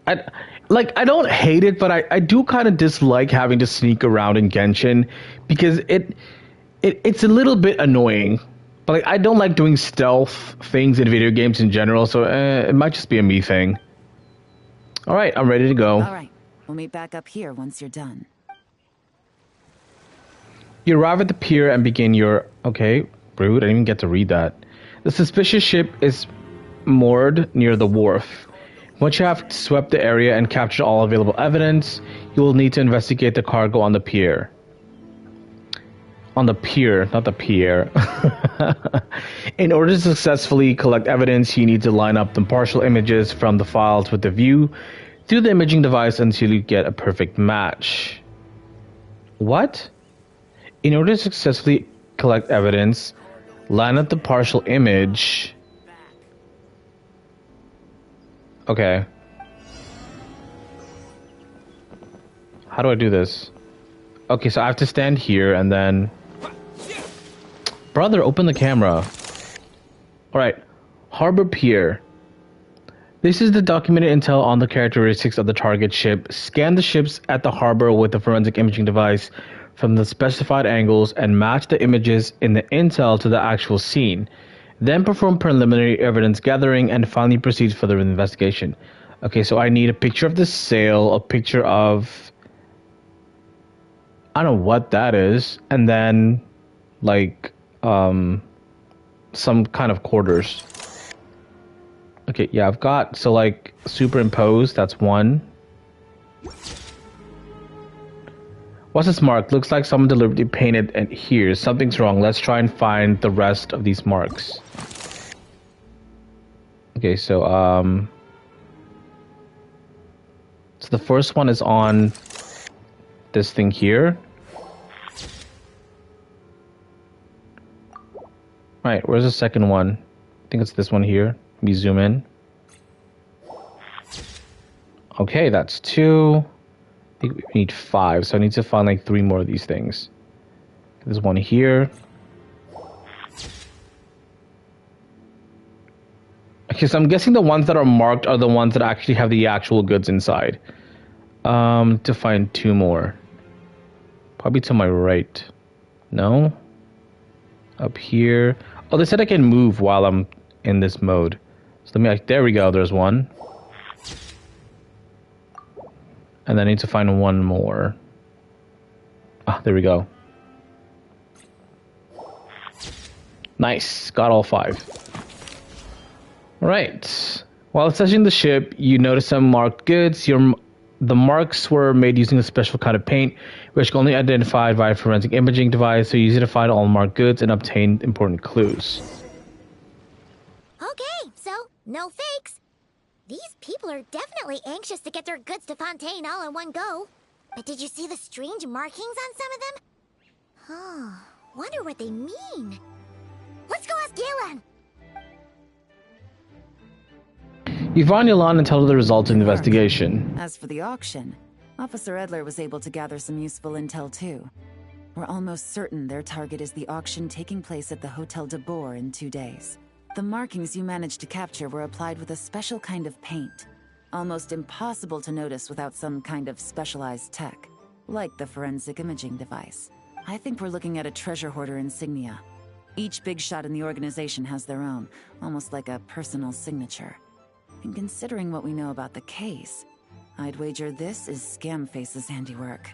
I don't hate it, but I do kind of dislike having to sneak around in Genshin because it's a little bit annoying. But I don't like doing stealth things in video games in general, so it might just be a me thing. All right, I'm ready to go. All right, we'll meet back up here once you're done. You arrive at the pier and begin your... Okay, rude, I didn't even get to read that. The suspicious ship is moored near the wharf. Once you have swept the area and captured all available evidence, you will need to investigate the cargo on the pier. On the pier, not the pier. In order to successfully collect evidence, you need to line up the partial images from the files with the view through the imaging device until you get a perfect match. What? In order to successfully collect evidence, line up the partial image. Okay. How do I do this? Okay, so I have to stand here and then... Brother, open the camera. Alright. Harbor Pier. This is the documented intel on the characteristics of the target ship. Scan the ships at the harbor with the forensic imaging device from the specified angles and match the images in the intel to the actual scene. Then perform preliminary evidence gathering and finally proceed further with investigation. Okay, so I need a picture of the sail, a picture of... I don't know what that is, and then, like, some kind of quarters. Okay, yeah, I've got, so, like, superimpose, that's one. What's this mark? Looks like someone deliberately painted it here. Something's wrong. Let's try and find the rest of these marks. Okay, so the first one is on this thing here. Right, where's the second one? I think it's this one here. Let me zoom in. Okay, that's two. I think we need 5, so I need to find like 3 more of these things. There's one here. Okay, so I'm guessing the ones that are marked are the ones that actually have the actual goods inside. To find 2 more. Probably to my right. No? Up here. Oh, they said I can move while I'm in this mode. So let me, there we go, there's one. And then I need to find one more. Ah, there we go. Nice, got all 5. Alright. While assessing the ship, you notice some marked goods. The marks were made using a special kind of paint, which can only be identified via a forensic imaging device, so use it to find all marked goods and obtain important clues. Okay, so no fakes. These people are definitely anxious to get their goods to Fontaine all in one go. But did you see the strange markings on some of them? Huh, wonder what they mean. Let's go ask Yelan. You find Ylan and tell her the results of the investigation. As for the auction, Officer Edler was able to gather some useful intel too. We're almost certain their target is the auction taking place at the Hotel de Boer in 2 days. The markings you managed to capture were applied with a special kind of paint. Almost impossible to notice without some kind of specialized tech, like the forensic imaging device. I think we're looking at a treasure hoarder insignia. Each big shot in the organization has their own, almost like a personal signature. And considering what we know about the case, I'd wager this is Scamface's handiwork.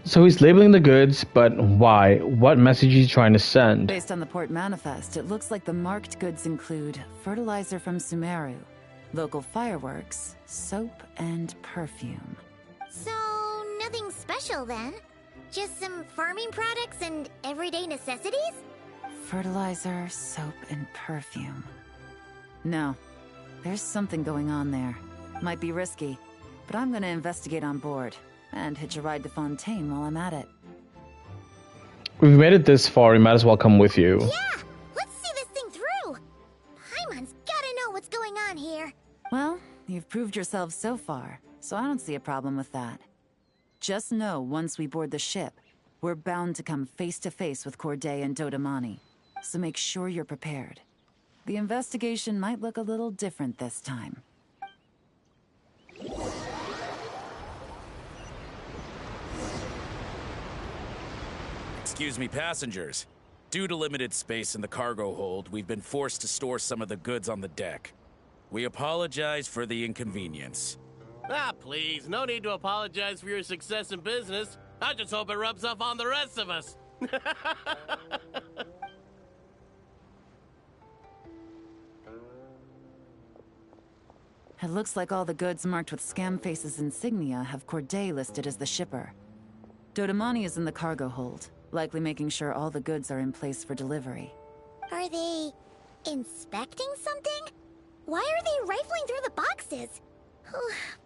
So he's labeling the goods, but why? What message is he trying to send? Based on the port manifest, it looks like the marked goods include fertilizer from Sumeru, local fireworks, soap, and perfume. So, nothing special special then? Just some farming products and everyday necessities? Fertilizer, soap, and perfume. No, there's something going on there. Might be risky, but I'm gonna investigate on board and hitch a ride to Fontaine while I'm at it. We've made it this far, we might as well come with you. Yeah! Let's see this thing through! Paimon's gotta know what's going on here. Well, you've proved yourself so far, so I don't see a problem with that. Just know once we board the ship, we're bound to come face to face with Corday and Dodamani, so make sure you're prepared. The investigation might look a little different this time. Excuse me, passengers. Due to limited space in the cargo hold, we've been forced to store some of the goods on the deck. We apologize for the inconvenience. Ah, please, no need to apologize for your success in business. I just hope it rubs off on the rest of us. It looks like all the goods marked with Scamface's insignia have Corday listed as the shipper. Dodamani is in the cargo hold, likely making sure all the goods are in place for delivery. Are they inspecting something? Why are they rifling through the boxes?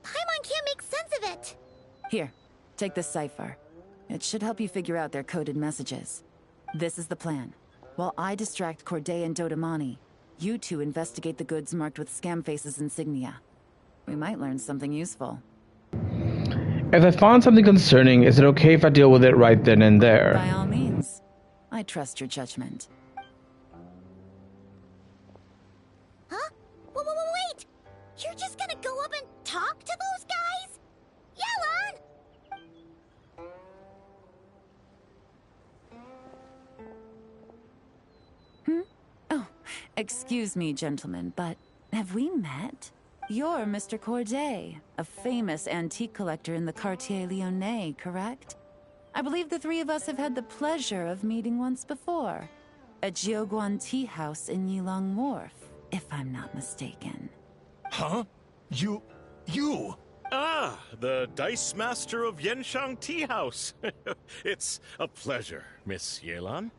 Paimon can't make sense of it. Here, take this cipher. It should help you figure out their coded messages. This is the plan. While I distract Corday and Dodamani, you two investigate the goods marked with Scamface's insignia. We might learn something useful. If I found something concerning, is it okay if I deal with it right then and there? By all means. I trust your judgment. Huh? Wait! You're just gonna go up and talk to those guys? Yelan! Oh, excuse me, gentlemen, but have we met? You're Mr. Corday, a famous antique collector in the Quartier Lyonnais, correct? I believe the three of us have had the pleasure of meeting once before. At Jiuguan Tea House in Yilong Wharf, if I'm not mistaken. Huh? You... Ah, the Dice Master of Yenshang Tea House. It's a pleasure, Miss Yelan.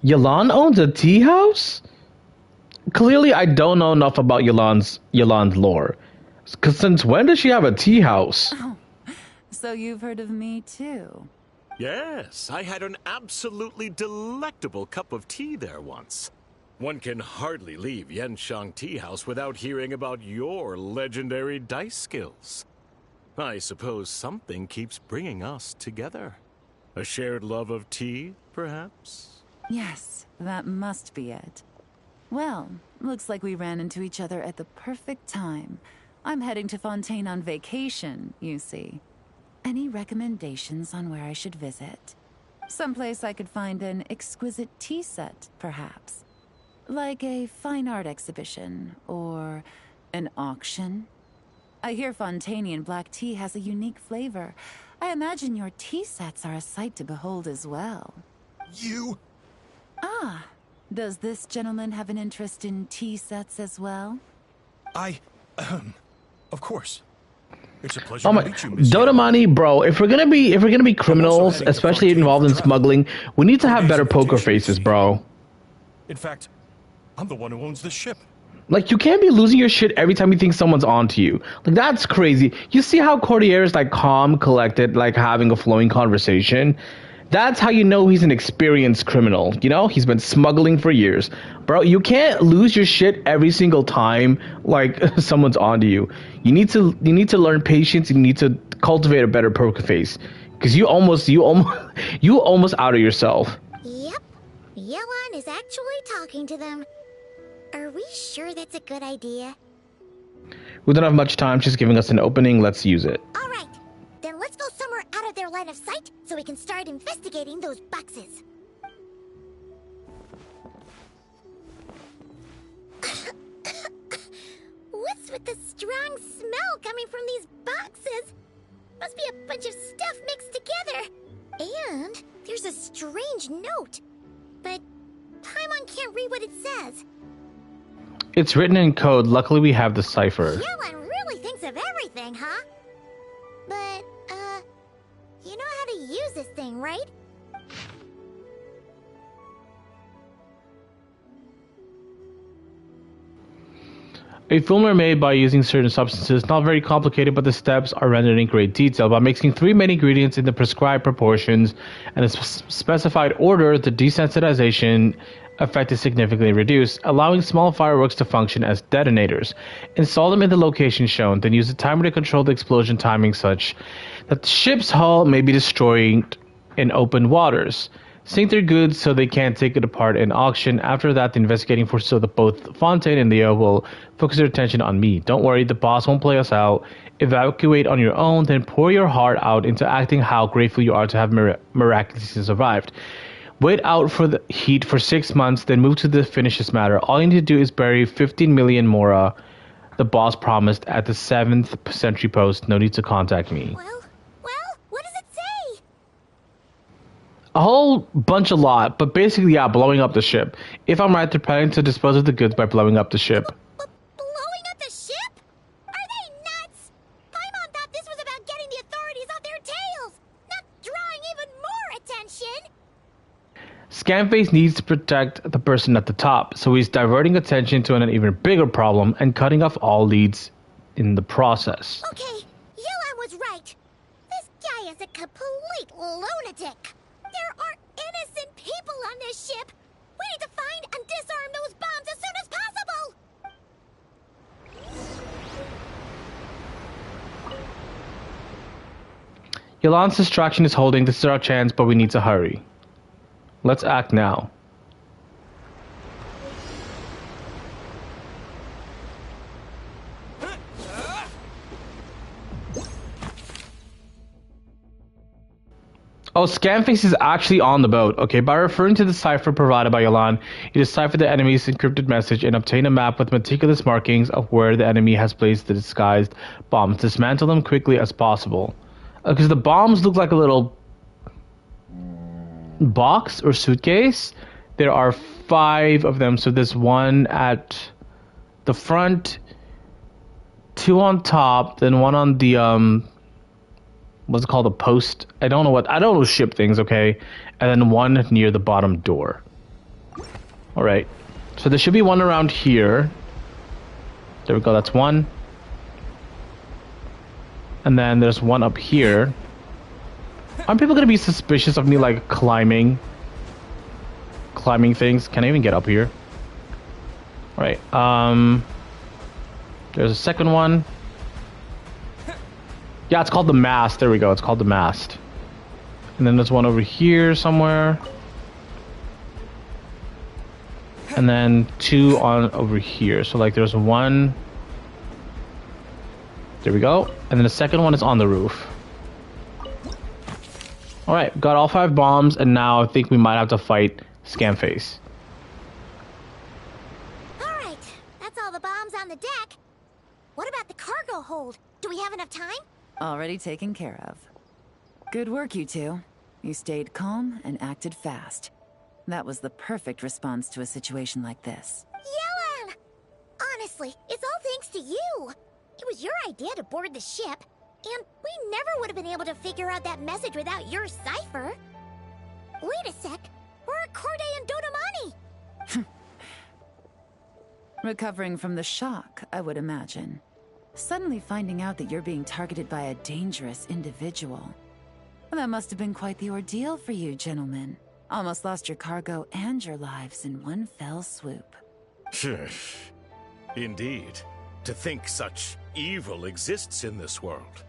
Yelan owns a tea house? Clearly, I don't know enough about Yelan's lore. Because since when does she have a tea house? Oh, so you've heard of me too? Yes, I had an absolutely delectable cup of tea there once. One can hardly leave Yenshang Tea House without hearing about your legendary dice skills. I suppose something keeps bringing us together. A shared love of tea, perhaps? Yes, that must be it. Well, looks like we ran into each other at the perfect time. I'm heading to Fontaine on vacation, you see. Any recommendations on where I should visit? Someplace I could find an exquisite tea set, perhaps. Like a fine art exhibition, or an auction. I hear Fontainian black tea has a unique flavor. I imagine your tea sets are a sight to behold as well. You... Ah, does this gentleman have an interest in tea sets as well? Of course. It's a pleasure Oh my, to meet you, Miss Dodamani, bro. If we're gonna be criminals, heading to especially Fontaine involved for in travel. smuggling, we need to have Today's better poker invitation faces, is bro. In fact, I'm the one who owns the ship. Like, you can't be losing your shit every time you think someone's onto you. Like, that's crazy. You see how Cordier is like calm, collected, like having a flowing conversation? That's how you know he's an experienced criminal. You know, he's been smuggling for years. Bro, you can't lose your shit every single time like someone's onto you. You need to learn patience. You need to cultivate a better poker face, because you almost out of yourself. Yep. Yelan is actually talking to them. Are we sure that's a good idea? We don't have much time. She's giving us an opening. Let's use it. All right. Then let's go somewhere out of their line of sight so we can start investigating those boxes. What's with the strong smell coming from these boxes? Must be a bunch of stuff mixed together. And there's a strange note. But Paimon can't read what it says. It's written in code. Luckily, we have the cipher. Yelan really thinks of everything, huh? But, you know right? A film are made by using certain substances, not very complicated, but the steps are rendered in great detail. By mixing 3 main ingredients in the prescribed proportions and a specified order, the desensitization effect is significantly reduced, allowing small fireworks to function as detonators. Install them in the location shown, then use a timer to control the explosion timing such that the ship's hull may be destroyed in open waters. Sink their goods so they can't take it apart in auction. After that, the investigating forces of both Fontaine and Leo will focus their attention on me. Don't worry, the boss won't play us out. Evacuate on your own, then pour your heart out into acting how grateful you are to have miraculously survived. Wait out for the heat for 6 months, then move to finish this matter. All you need to do is bury 15 million Mora, the boss promised, at the 7th century post. No need to contact me. Well, what does it say? A whole bunch a lot, but basically, yeah, blowing up the ship. If I'm right, they're planning to dispose of the goods by blowing up the ship. Blowing up the ship? Are they nuts? Paimon thought this was about getting the authorities off their tails, not drawing even more attention. Scamface needs to protect the person at the top, so he's diverting attention to an even bigger problem and cutting off all leads in the process. Okay, Yelan was right. This guy is a complete lunatic. There are innocent people on this ship. We need to find and disarm those bombs as soon as possible. Yelan's distraction is holding. This is our chance, but we need to hurry. Let's act now. Oh, Scamface is actually on the boat. Okay, by referring to the cipher provided by Ylan, you decipher the enemy's encrypted message and obtain a map with meticulous markings of where the enemy has placed the disguised bombs. Dismantle them quickly as possible. Because the bombs look like a little box or suitcase. There are 5 of them, so there's one at the front, 2 on top, then one on the what's it called, a post? I don't know ship things, okay? And then one near the bottom door. All right, so there should be one around here. There we go, that's one. And then there's one up here. Aren't people gonna be suspicious of me like climbing things? Can I even get up here? All right, there's a second one. Yeah, it's called the mast. There we go. It's called the mast. And then there's one over here somewhere. And then 2 on over here. So like there's one. There we go. And then the second one is on the roof. All right, got all 5 bombs, and now I think we might have to fight Scamface. All right, that's all the bombs on the deck. What about the cargo hold? Do we have enough time? Already taken care of. Good work, you two. You stayed calm and acted fast. That was the perfect response to a situation like this. Yelan! Honestly, it's all thanks to you. It was your idea to board the ship, and we never would have been able to figure out that message without your cipher. Wait a sec. Where are Corday and Dodamani? Recovering from the shock, I would imagine. Suddenly finding out that you're being targeted by a dangerous individual. That must have been quite the ordeal for you, gentlemen. Almost lost your cargo and your lives in one fell swoop. Indeed. To think such evil exists in this world.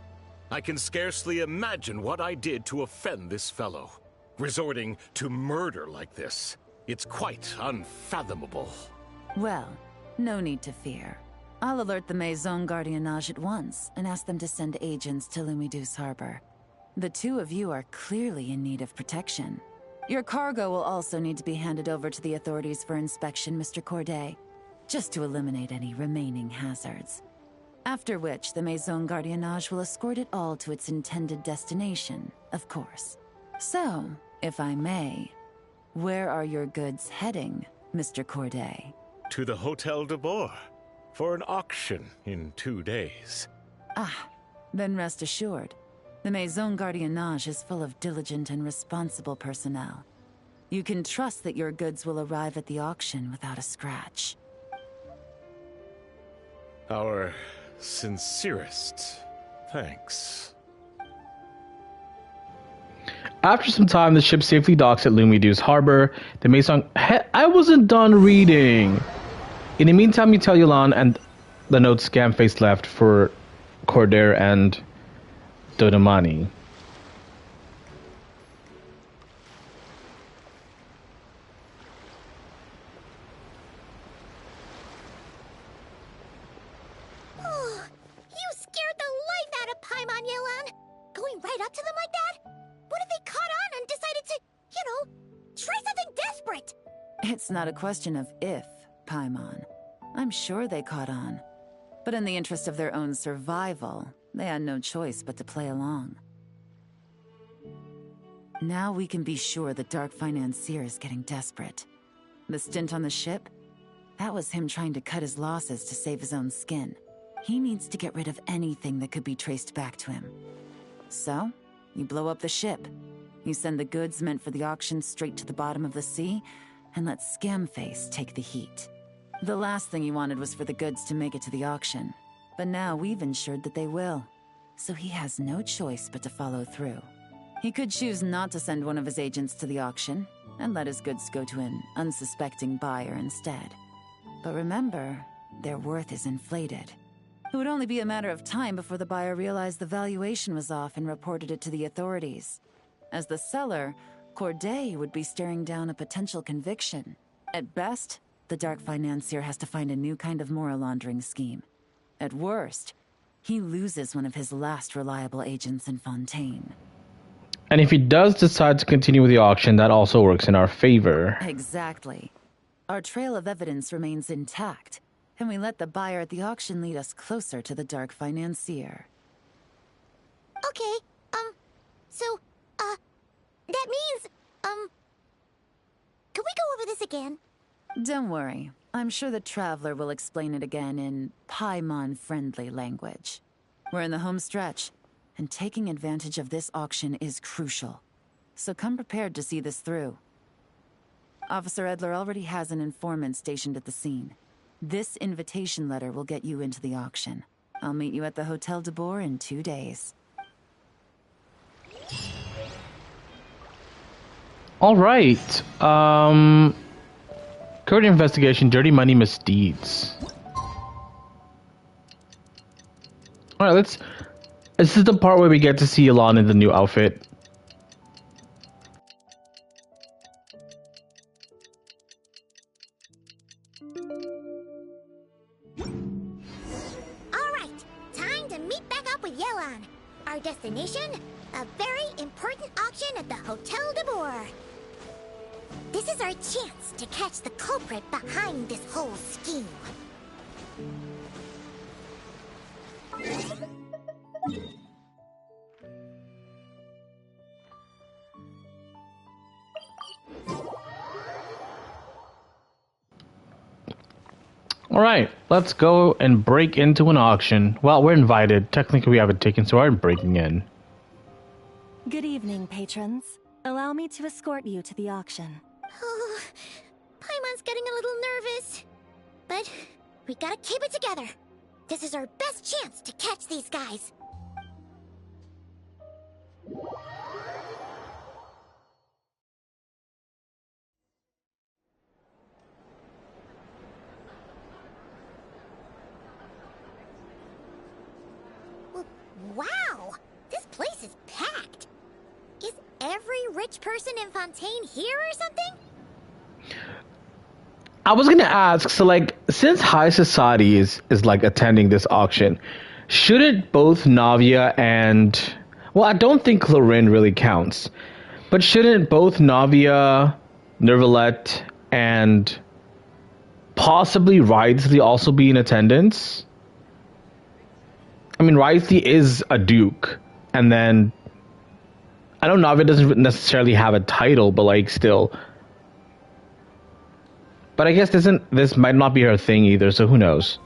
I can scarcely imagine what I did to offend this fellow. Resorting to murder like this. It's quite unfathomable. Well, no need to fear. I'll alert the Maison Gardiennage at once and ask them to send agents to Lumidus Harbor. The 2 of you are clearly in need of protection. Your cargo will also need to be handed over to the authorities for inspection, Mr. Corday, just to eliminate any remaining hazards. After which, the Maison Gardiennage will escort it all to its intended destination, of course. So, if I may, where are your goods heading, Mr. Corday? To the Hotel de Boer. For an auction in 2 days. Ah, then rest assured. The Maison Gardiennage is full of diligent and responsible personnel. You can trust that your goods will arrive at the auction without a scratch. Our sincerest thanks. After some time, the ship safely docks at Lumidu's harbor. The Maison... I wasn't done reading! In the meantime, you tell Ylan and the note Scamface left for Cordair and Dodamani. Oh, you scared the life out of Paimon, Yelan. Going right up to them like that? What if they caught on and decided to, try something desperate? It's not a question of if, Paimon. I'm sure they caught on. But in the interest of their own survival, they had no choice but to play along. Now we can be sure the Dark Financier is getting desperate. The stint on the ship? That was him trying to cut his losses to save his own skin. He needs to get rid of anything that could be traced back to him. So, you blow up the ship. You send the goods meant for the auction straight to the bottom of the sea, and let Scamface take the heat. The last thing he wanted was for the goods to make it to the auction. But now we've ensured that they will. So he has no choice but to follow through. He could choose not to send one of his agents to the auction, and let his goods go to an unsuspecting buyer instead. But remember, their worth is inflated. It would only be a matter of time before the buyer realized the valuation was off and reported it to the authorities. As the seller, Corday would be staring down a potential conviction. At best, the Dark Financier has to find a new kind of moral laundering scheme. At worst, he loses one of his last reliable agents in Fontaine. And if he does decide to continue with the auction, that also works in our favor. Exactly. Our trail of evidence remains intact, and we let the buyer at the auction lead us closer to the Dark Financier. Okay, that means, could we go over this again? Don't worry. I'm sure the Traveler will explain it again in Paimon-friendly language. We're in the home stretch, and taking advantage of this auction is crucial. So come prepared to see this through. Officer Edler already has an informant stationed at the scene. This invitation letter will get you into the auction. I'll meet you at the Hotel de Boer in 2 days. All right. Current investigation, dirty money misdeeds. All right, this is the part where we get to see Ylan in the new outfit. All right, time to meet back up with Yelan. Our destination, a very important auction at the Hotel de Boer. This is our chance to catch the culprit behind this whole scheme. All right, let's go and break into an auction. Well, we're invited. Technically, we haven't taken, so I'm breaking in. Good evening, patrons. Allow me to escort you to the auction. Oh, Paimon's getting a little nervous. But we gotta keep it together. This is our best chance to catch these guys. Wow! This place is packed. Is every rich person in Fontaine here or something? I was gonna ask, so like, since high society is like attending this auction, shouldn't both Navia and, well, I don't think Clorin really counts, but shouldn't both Navia, Nervalette, and possibly Wriothesley also be in attendance? I mean, Wriothesley is a duke, and then I know Navia doesn't necessarily have a title, but like still. But I guess this might not be her thing either, so who knows?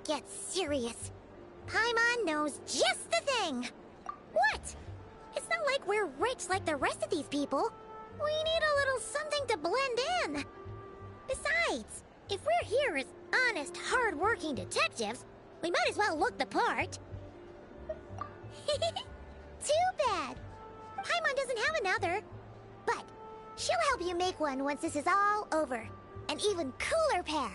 get serious. Paimon knows just the thing. What? It's not like we're rich like the rest of these people. We need a little something to blend in. Besides, if we're here as honest, hard-working detectives, we might as well look the part. Too bad. Paimon doesn't have another. But she'll help you make one once this is all over. An even cooler pair.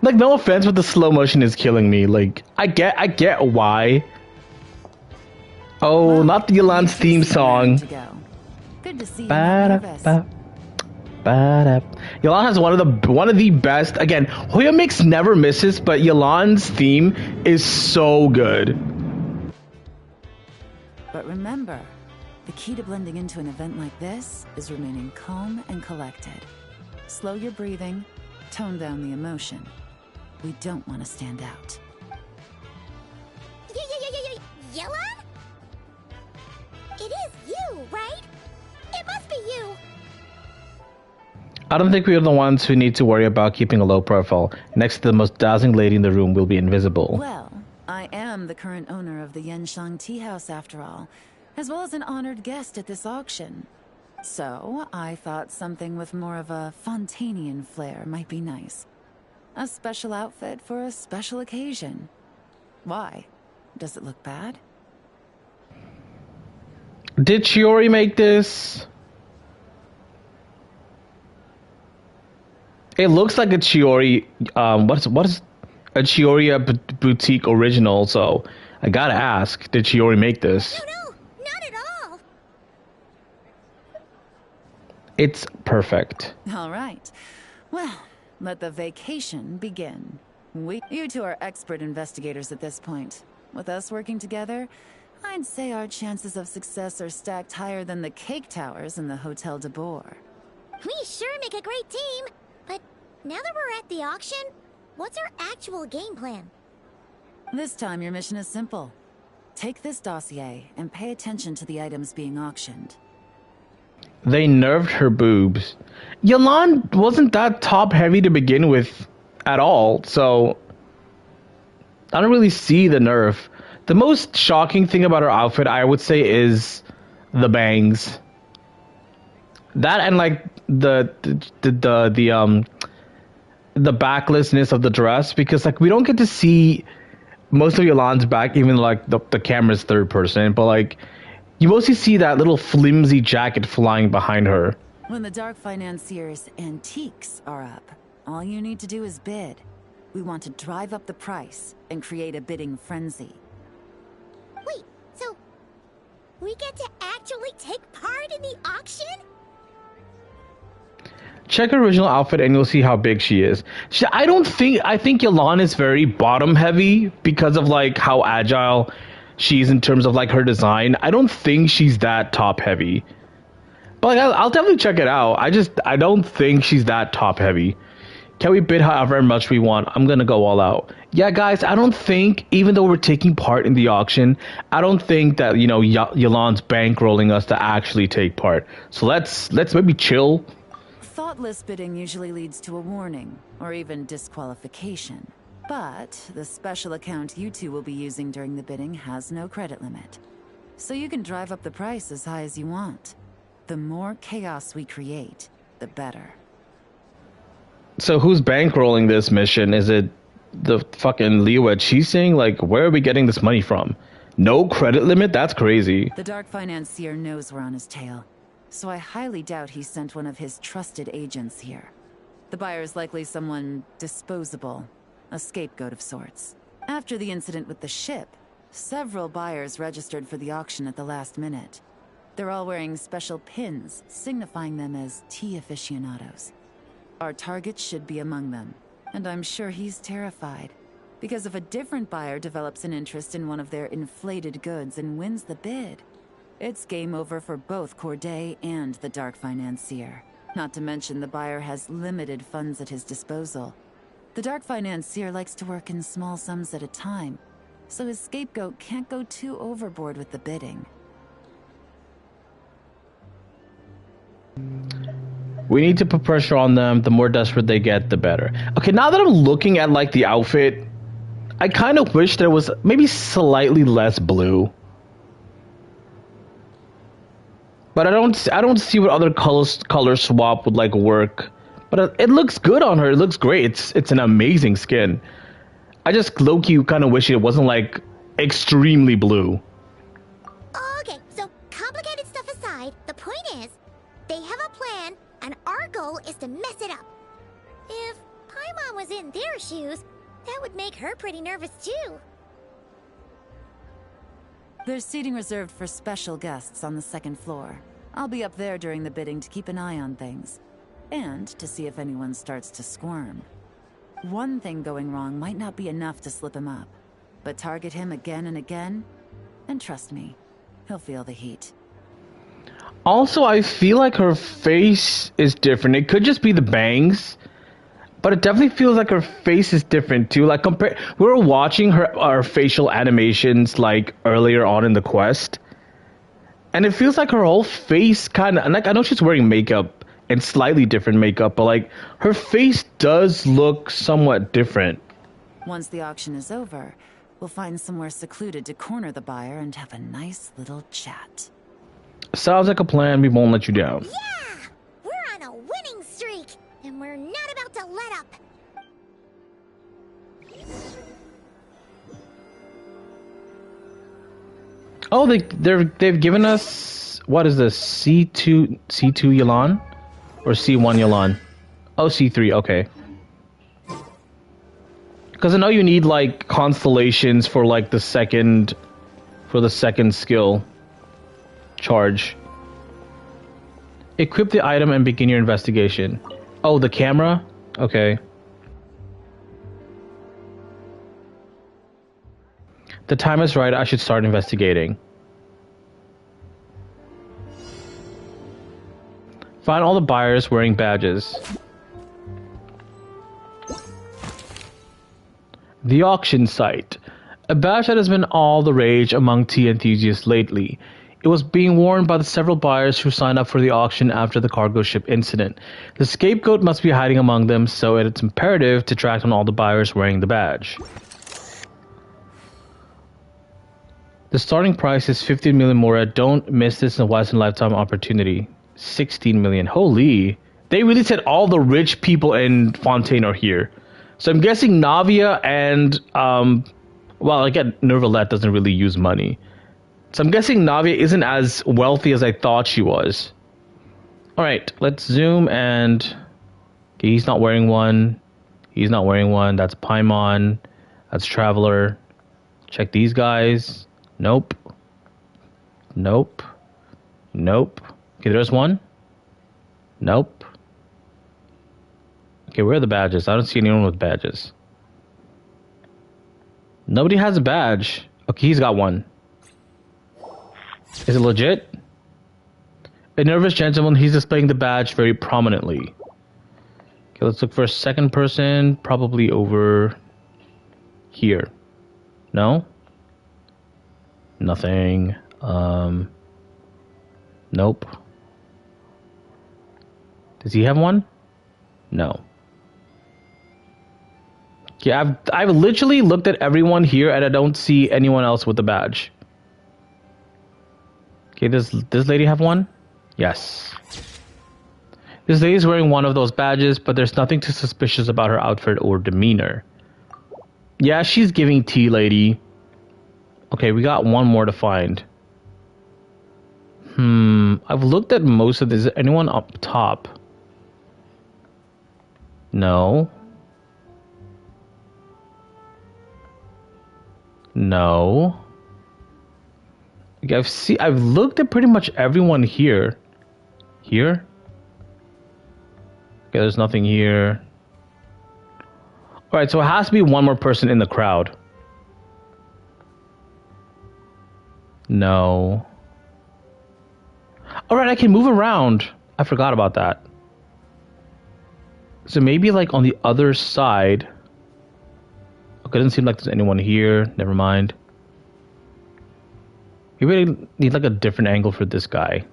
Like, no offense, but the slow motion is killing me. Like, I get why. Oh, Well, not the Yelan's theme song. Good to see you not nervous. Yelan has one of the best. Again, Hoya Mix never misses, but Yelan's theme is so good. But remember, the key to blending into an event like this is remaining calm and collected. Slow your breathing, tone down the emotion. We don't want to stand out. Yelan? It is you, right? It must be you. I don't think we are the ones who need to worry about keeping a low profile. Next to the most dazzling lady in the room will be invisible. Well, I am the current owner of the Yenshang Tea House after all, as well as an honored guest at this auction. So, I thought something with more of a Fontainian flair might be nice. A special outfit for a special occasion. Why? Does it look bad? Did Chiori make this? It looks like a Chiori. What is a Chiori boutique original? So I gotta ask, did Chiori make this? No, not at all. It's perfect. All right. Well, let the vacation begin. You two are expert investigators at this point. With us working together, I'd say our chances of success are stacked higher than the cake towers in the Hotel de Boer. We sure make a great team. But now that we're at the auction, what's our actual game plan? This time your mission is simple. Take this dossier and pay attention to the items being auctioned. They nerfed her boobs. Yelan wasn't that top heavy to begin with at all, so I don't really see the nerf. The most shocking thing about her outfit, I would say, is the bangs. That and like the backlessness of the dress, because like we don't get to see most of Yelan's back, even like the camera's third person, but like you mostly see that little flimsy jacket flying behind her. When the Dark Financier's antiques are up, all you need to do is bid. We want to drive up the price and create a bidding frenzy. Wait, so we get to actually take part in the auction? Check her original outfit and you'll see how big she is. I think Yelan is very bottom heavy because of like how agile she is in terms of like her design. I don't think she's that top heavy. But like, I'll definitely check it out. I don't think she's that top heavy. Can we bid however much we want? I'm gonna go all out. Yeah, guys, I don't think, even though we're taking part in the auction, I don't think that, you know, Yelan's bankrolling us to actually take part. So let's maybe chill. Thoughtless bidding usually leads to a warning, or even disqualification. But the special account you two will be using during the bidding has no credit limit. So you can drive up the price as high as you want. The more chaos we create, the better. So who's bankrolling this mission? Is it the fucking Liu Chising? Like, where are we getting this money from? No credit limit? That's crazy. The Dark Financier knows we're on his tail, so I highly doubt he sent one of his trusted agents here. The buyer is likely someone disposable, a scapegoat of sorts. After the incident with the ship, several buyers registered for the auction at the last minute. They're all wearing special pins, signifying them as tea aficionados. Our target should be among them, and I'm sure he's terrified. Because if a different buyer develops an interest in one of their inflated goods and wins the bid, it's game over for both Corday and the Dark Financier. Not to mention the buyer has limited funds at his disposal. The dark financier likes to work in small sums at a time, so his scapegoat can't go too overboard with the bidding. We need to put pressure on them. The more desperate they get, the better. Okay, now that I'm looking at like the outfit, I kind of wish there was maybe slightly less blue. But I don't see what other color swap would like work. But it looks good on her. It looks great. It's an amazing skin. I just low-key kind of wish it wasn't like extremely blue. Okay, so complicated stuff aside, the point is, they have a plan, and our goal is to mess it up. If Paimon was in their shoes, that would make her pretty nervous too. There's seating reserved for special guests on the second floor. I'll be up there during the bidding to keep an eye on things. And to see if anyone starts to squirm. One thing going wrong might not be enough to slip him up. But target him again and again, and trust me, he'll feel the heat. Also, I feel like her face is different. It could just be the bangs, but it definitely feels like her face is different too. Like we were watching her facial animations like earlier on in the quest, and it feels like her whole face kind of like, I know she's wearing makeup and slightly different makeup, but like her face does look somewhat different. Once the auction is over, we'll find somewhere secluded to corner the buyer and have a nice little chat. Sounds like a plan. We won't let you down. Yeah! We're on a winning streak, and we're not about to let up. Oh, they've given us, what is this, C2 Ylan or C1 Ylan? Oh, C3. Okay. Because I know you need like constellations for like the second skill charge. Equip the item and begin your investigation. Oh, the camera? Okay. The time is right. I should start investigating. Find all the buyers wearing badges. The auction site. A badge that has been all the rage among tea enthusiasts lately. It was being worn by the several buyers who signed up for the auction after the cargo ship incident. The scapegoat must be hiding among them, so it's imperative to track down all the buyers wearing the badge. The starting price is 15 million Mora. Don't miss this in a once in a lifetime opportunity. 16 million. Holy. They really said all the rich people in Fontaine are here. So I'm guessing Navia and, well, again, Nervalette doesn't really use money. So I'm guessing Navia isn't as wealthy as I thought she was. Alright, let's zoom and... Okay, he's not wearing one. He's not wearing one. That's Paimon. That's Traveler. Check these guys. Nope. Nope. Nope. Okay, there's one. Nope. Okay, where are the badges? I don't see anyone with badges. Nobody has a badge. Okay, he's got one. Is it legit? A nervous gentleman, he's displaying the badge very prominently. Okay, let's look for a second person, probably over here. No? Nothing. Nope. Does he have one? No. Yeah, I've literally looked at everyone here and I don't see anyone else with a badge. Okay, does this lady have one? Yes. This lady's wearing one of those badges, but there's nothing too suspicious about her outfit or demeanor. Yeah, she's giving tea, lady. Okay, we got one more to find. I've looked at most of this. Is there anyone up top? No. No. I've looked at pretty much everyone here. Here? Okay, there's nothing here. Alright, so it has to be one more person in the crowd. No. Alright, I can move around. I forgot about that. So maybe like on the other side. Okay, doesn't seem like there's anyone here. Never mind. We really need like a different angle for this guy.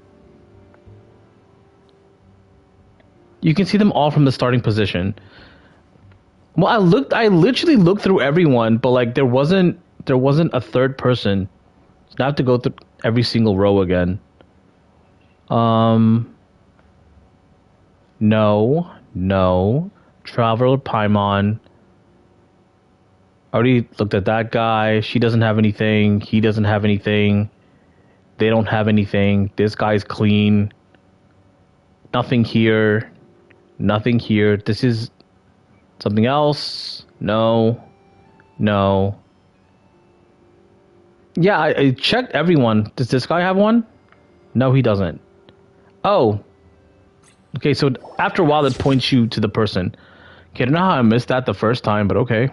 You can see them all from the starting position. Well, I literally looked through everyone, but like there wasn't a third person. So I have to go through every single row again. No. Traveler Paimon. Already looked at that guy. She doesn't have anything. He doesn't have anything. They don't have anything. This guy's clean. Nothing here. Nothing here. This is something else. No. Yeah, I checked everyone. Does this guy have one? No, he doesn't. Oh. Okay, so after a while, it points you to the person. Okay, I don't know how I missed that the first time, but okay.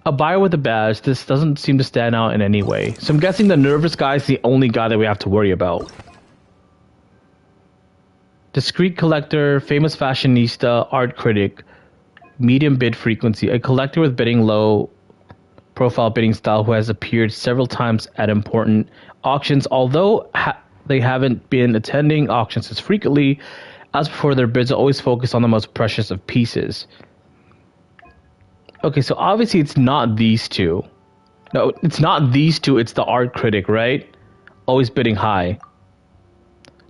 A buyer with a badge. This doesn't seem to stand out in any way. So I'm guessing the nervous guy is the only guy that we have to worry about. Discreet collector, famous fashionista, art critic, medium bid frequency. A collector with bidding low profile bidding style who has appeared several times at important auctions. Although they haven't been attending auctions as frequently as before, their bids are always focused on the most precious of pieces. Okay, so obviously it's not these two. No, it's not these two. It's the art critic, right? Always bidding high.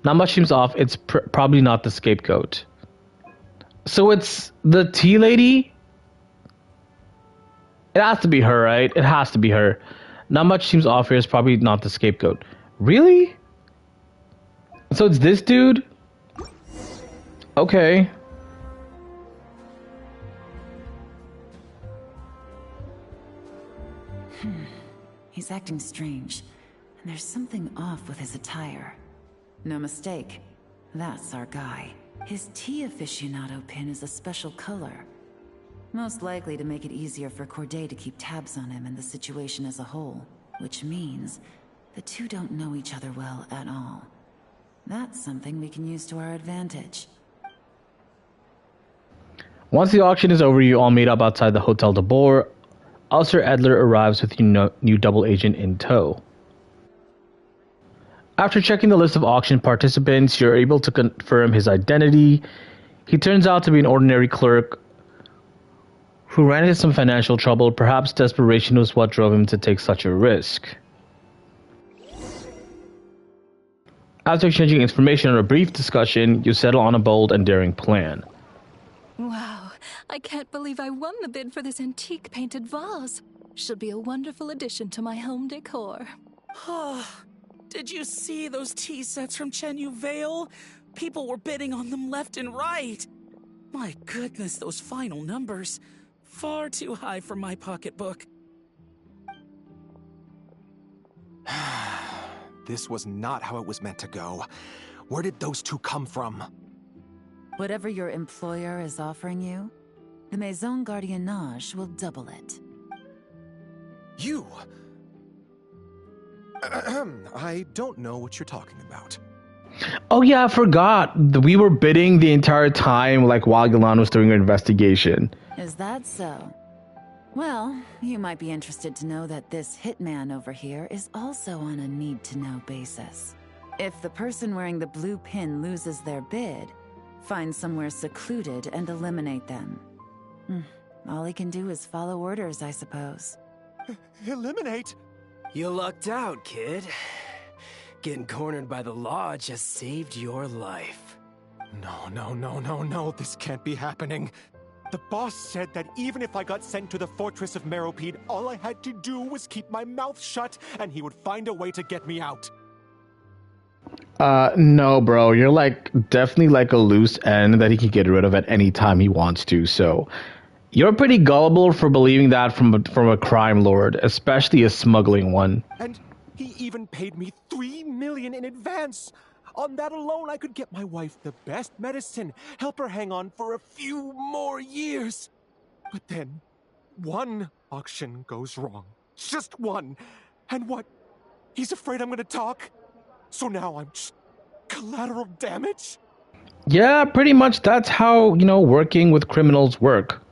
Not much seems off. It's probably not the scapegoat. So it's the tea lady? It has to be her, right? It has to be her. Not much seems off here. It's probably not the scapegoat. Really? So it's this dude? Okay. He's acting strange, and there's something off with his attire. No mistake, that's our guy. His tea aficionado pin is a special color. Most likely to make it easier for Corday to keep tabs on him and the situation as a whole. Which means the two don't know each other well at all. That's something we can use to our advantage. Once the auction is over, you all meet up outside the Hotel de Boer. Officer Adler arrives with new double agent in tow. After checking the list of auction participants, you're able to confirm his identity. He turns out to be an ordinary clerk who ran into some financial trouble. Perhaps desperation was what drove him to take such a risk. After exchanging information and a brief discussion, you settle on a bold and daring plan. Wow, I can't believe I won the bid for this antique painted vase. Should be a wonderful addition to my home decor. Did you see those tea sets from Chenyu Vale? People were bidding on them left and right. My goodness, those final numbers. Far too high for my pocketbook. This was not how it was meant to go. Where did those two come from? Whatever your employer is offering you, the Maison Gardiennage will double it. You? I don't know what you're talking about. Oh yeah, I forgot. We were bidding the entire time, like while Ylan was doing her investigation. Is that so? Well, you might be interested to know that this hitman over here is also on a need-to-know basis. If the person wearing the blue pin loses their bid, find somewhere secluded and eliminate them. All he can do is follow orders, I suppose. Eliminate? You lucked out, kid. Getting cornered by the law just saved your life. No. This can't be happening. The boss said that even if I got sent to the Fortress of Meropide, all I had to do was keep my mouth shut, and he would find a way to get me out. No, bro. You're like definitely like a loose end that he can get rid of at any time he wants to. So you're pretty gullible for believing that from a crime lord, especially a smuggling one. And he even paid me $3 million in advance. On that alone, I could get my wife the best medicine, help her hang on for a few more years. But then, one auction goes wrong. Just one. And what? He's afraid I'm gonna talk? So now I'm just collateral damage? Yeah, pretty much that's how, working with criminals work.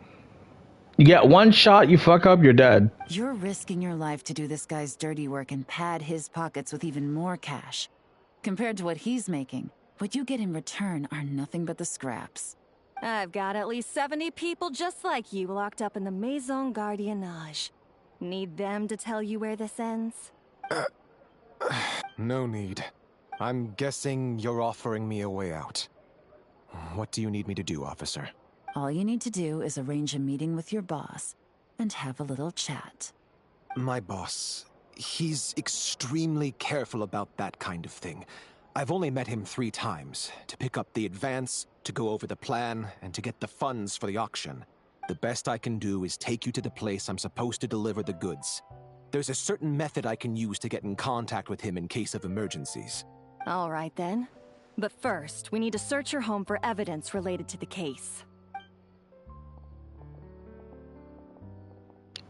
You get one shot, you fuck up, you're dead. You're risking your life to do this guy's dirty work and pad his pockets with even more cash. Compared to what he's making, what you get in return are nothing but the scraps. I've got at least 70 people just like you locked up in the Maison Gardiennage. Need them to tell you where this ends? No need. I'm guessing you're offering me a way out. What do you need me to do, officer? All you need to do is arrange a meeting with your boss and have a little chat. My boss, he's extremely careful about that kind of thing. I've only met him 3 times, to pick up the advance, to go over the plan, and to get the funds for the auction. The best I can do is take you to the place I'm supposed to deliver the goods. There's a certain method I can use to get in contact with him in case of emergencies. All right then. But first, we need to search your home for evidence related to the case.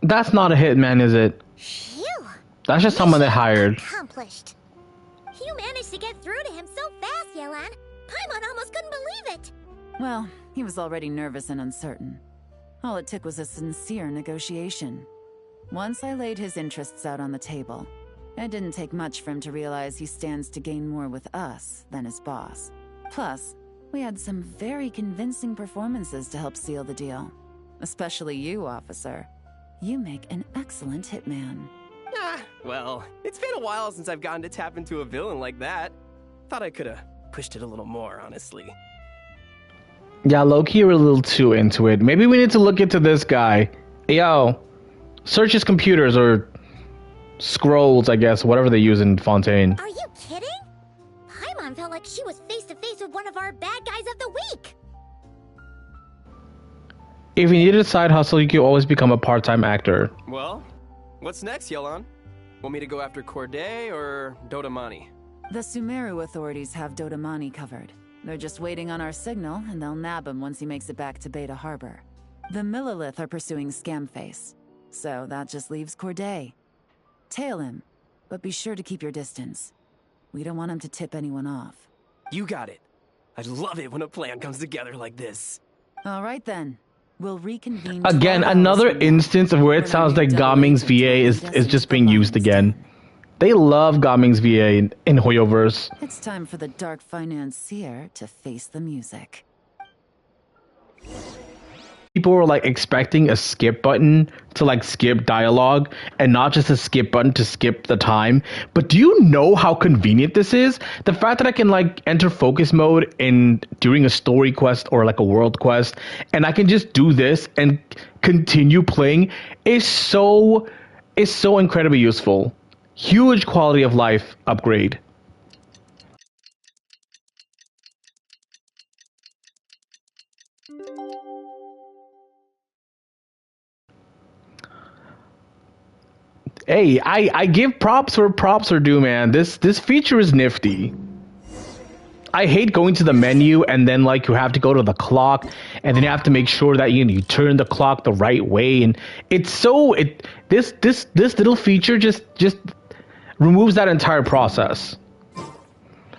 That's not a hitman, is it? Phew! That's just someone they hired. Accomplished. You managed to get through to him so fast, Yelan. Paimon almost couldn't believe it. Well, he was already nervous and uncertain. All it took was a sincere negotiation. Once I laid his interests out on the table, it didn't take much for him to realize he stands to gain more with us than his boss. Plus, we had some very convincing performances to help seal the deal. Especially you, officer. You make an excellent hitman. Well, it's been a while since I've gotten to tap into a villain like that. Thought I could have pushed it a little more, honestly. Yeah, low-key, you're a little too into it. Maybe we need to look into this guy. Yo, search his computers or scrolls, I guess, whatever they use in Fontaine. Are you kidding? Paimon felt like she was face to face with one of our bad guys of the week. If you needed a side hustle, you could always become a part-time actor. Well, what's next, Yelan? Want me to go after Corday or Dodamani? The Sumeru authorities have Dodamani covered. They're just waiting on our signal, and they'll nab him once he makes it back to Beta Harbor. The Millilith are pursuing Scamface, so that just leaves Corday. Tail him, but be sure to keep your distance. We don't want him to tip anyone off. You got it. I love it when a plan comes together like this. All right then. We'll reconvene. Again, another instance of where it sounds like Gaming's VA is just being used again. They love Gaming's VA in Hoyoverse. It's time for the dark financier to face the music. People were like expecting a skip button to like skip dialogue and not just a skip button to skip the time. But do you know how convenient this is? The fact that I can like enter focus mode during a story quest or like a world quest, and I can just do this and continue playing is so incredibly useful. Huge quality of life upgrade. Hey, I give props where props are due, man. This feature is nifty. I hate going to the menu and then like you have to go to the clock and then you have to make sure that you turn the clock the right way, and this little feature just removes that entire process.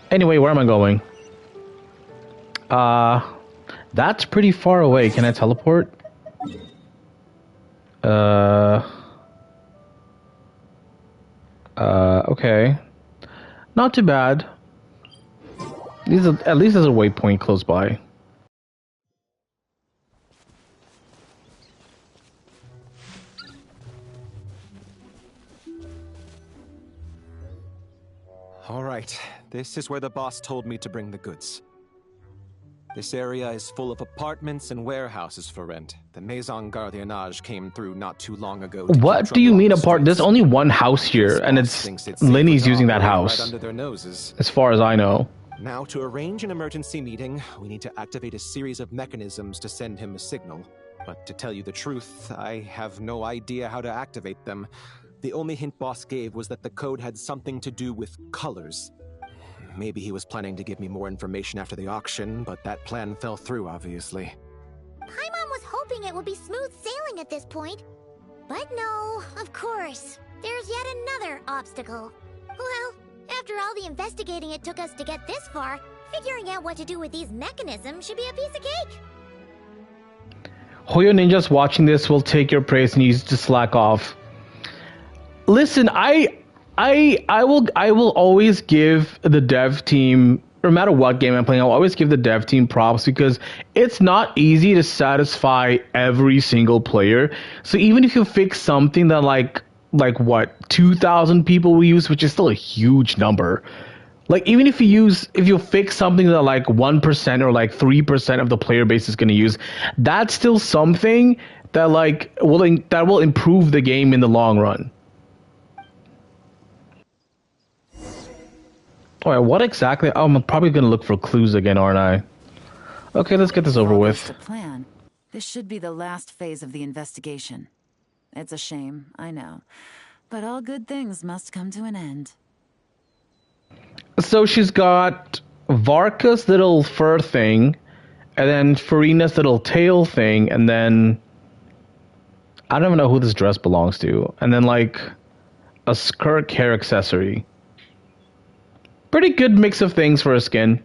Anyway, where am I going? That's pretty far away. Can I teleport? Okay. Not too bad. At least there's a waypoint close by. All right, this is where the boss told me to bring the goods. This area is full of apartments and warehouses for rent. The Maison Gardiennage came through not too long ago. What do you mean apart? There's only one house here, and it's Linny's using that house, right under their noses. as far as I know. Now, to arrange an emergency meeting, we need to activate a series of mechanisms to send him a signal. But to tell you the truth, I have no idea how to activate them. The only hint boss gave was that the code had something to do with colors. Maybe he was planning to give me more information after the auction, but that plan fell through, obviously. Paimon was hoping it would be smooth sailing at this point. But no, of course. There's yet another obstacle. Well, after all the investigating it took us to get this far, figuring out what to do with these mechanisms should be a piece of cake. Hoyo Ninjas watching this will take your praise and use it to slack off. Listen, I will always give the dev team, no matter what game I'm playing, I'll always give the dev team props because it's not easy to satisfy every single player. So even if you fix something that like what 2,000 people will use, which is still a huge number. Like even if you fix something that like 1% or like 3% of the player base is going to use, that's still something that like will improve the game in the long run. All right, what exactly? Oh, I'm probably going to look for clues again, aren't I? Okay, let's get this over with. The plan. This should be the last phase of the investigation. It's a shame, I know. But all good things must come to an end. So she's got Varka's little fur thing, and then Farina's little tail thing, and then I don't even know who this dress belongs to. And then like a skirt hair accessory. Pretty good mix of things for a skin.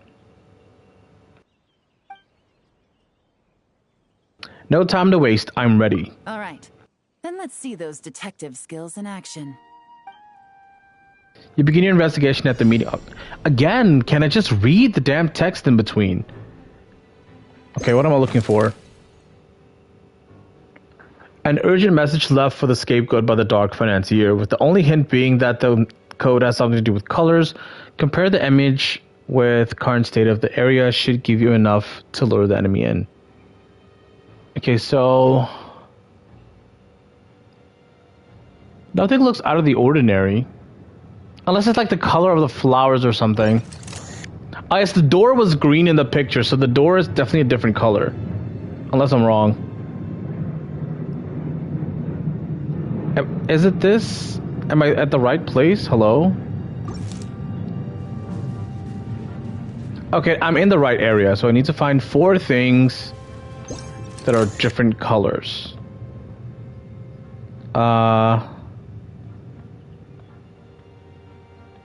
No time to waste. I'm ready. All right. Then let's see those detective skills in action. You begin your investigation at the meeting. Again, can I just read the damn text in between? Okay, what am I looking for? An urgent message left for the scapegoat by the dark financier, with the only hint being that the code has something to do with colors. Compare the image with current state of the area should give you enough to lure the enemy in. Okay, so nothing looks out of the ordinary. Unless it's like the color of the flowers or something. I guess the door was green in the picture, so the door is definitely a different color. Unless I'm wrong. Is it this? Am I at the right place? Hello? Okay, I'm in the right area, so I need to find 4 things that are different colors.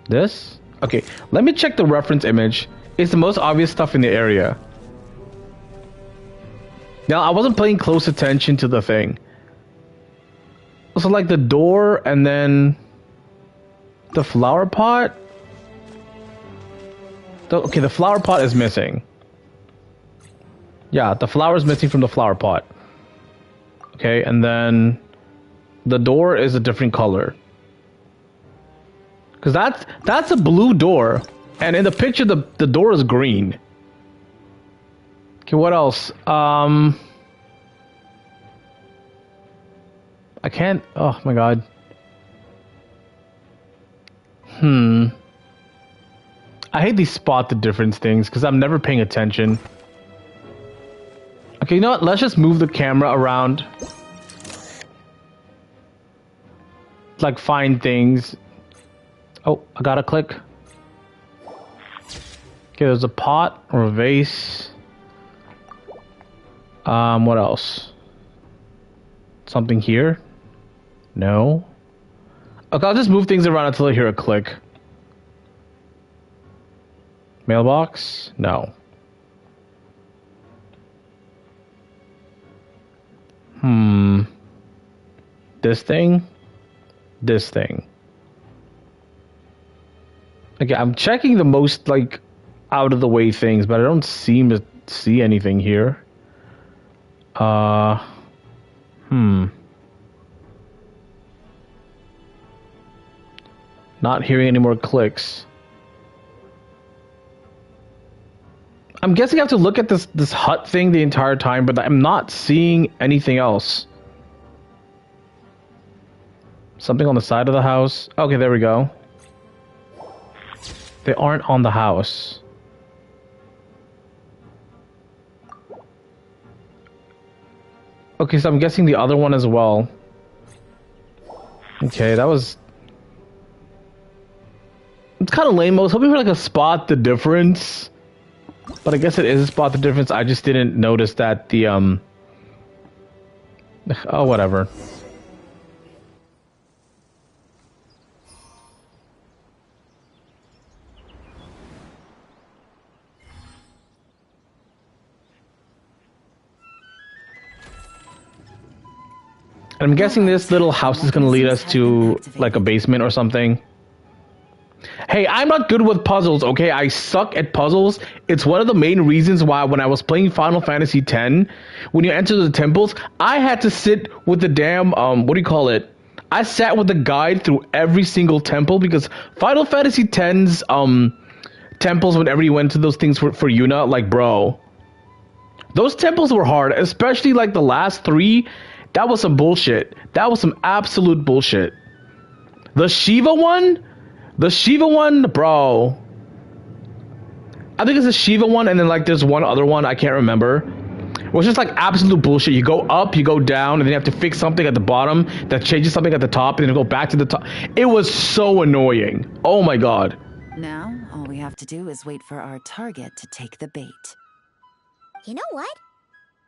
This? Okay, let me check the reference image. It's the most obvious stuff in the area. Now, I wasn't paying close attention to the thing. So like the door and then the flower pot? Okay, the flower pot is missing. Yeah, the flower is missing from the flower pot. Okay, and then the door is a different color. Because that's a blue door. And in the picture, the door is green. Okay, what else? I can't... Oh, my God. I hate these spot the difference things, because I'm never paying attention. Okay, you know what? Let's just move the camera around. Like, find things. Oh, I gotta click. Okay, there's a pot or a vase. What else? Something here? No. Okay, I'll just move things around until I hear a click. Mailbox? No. This thing? This thing. Okay, I'm checking the most, like, out of the way things, but I don't seem to see anything here. Not hearing any more clicks. I'm guessing I have to look at this hut thing the entire time, but I'm not seeing anything else. Something on the side of the house. Okay, there we go. They aren't on the house. Okay, so I'm guessing the other one as well. Okay, that was... It's kind of lame. I was hoping for like a spot the difference. But I guess it is a spot the difference. I just didn't notice that the, Oh, whatever. I'm guessing this little house is going to lead us to like a basement or something. Hey, I'm not good with puzzles, okay? I suck at puzzles. It's one of the main reasons why when I was playing Final Fantasy X, when you enter the temples, I had to sit with the damn, what do you call it? I sat with the guide through every single temple because Final Fantasy X's, temples, whenever you went to those things for Yuna, like, bro, those temples were hard, especially like the last 3. That was some bullshit. That was some absolute bullshit. The Shiva one, bro. I think it's a Shiva one, and then like there's one other one I can't remember. It was just like absolute bullshit. You go up, you go down, and then you have to fix something at the bottom that changes something at the top, and then go back to the top. It was so annoying. Oh my god. Now, all we have to do is wait for our target to take the bait. You know what?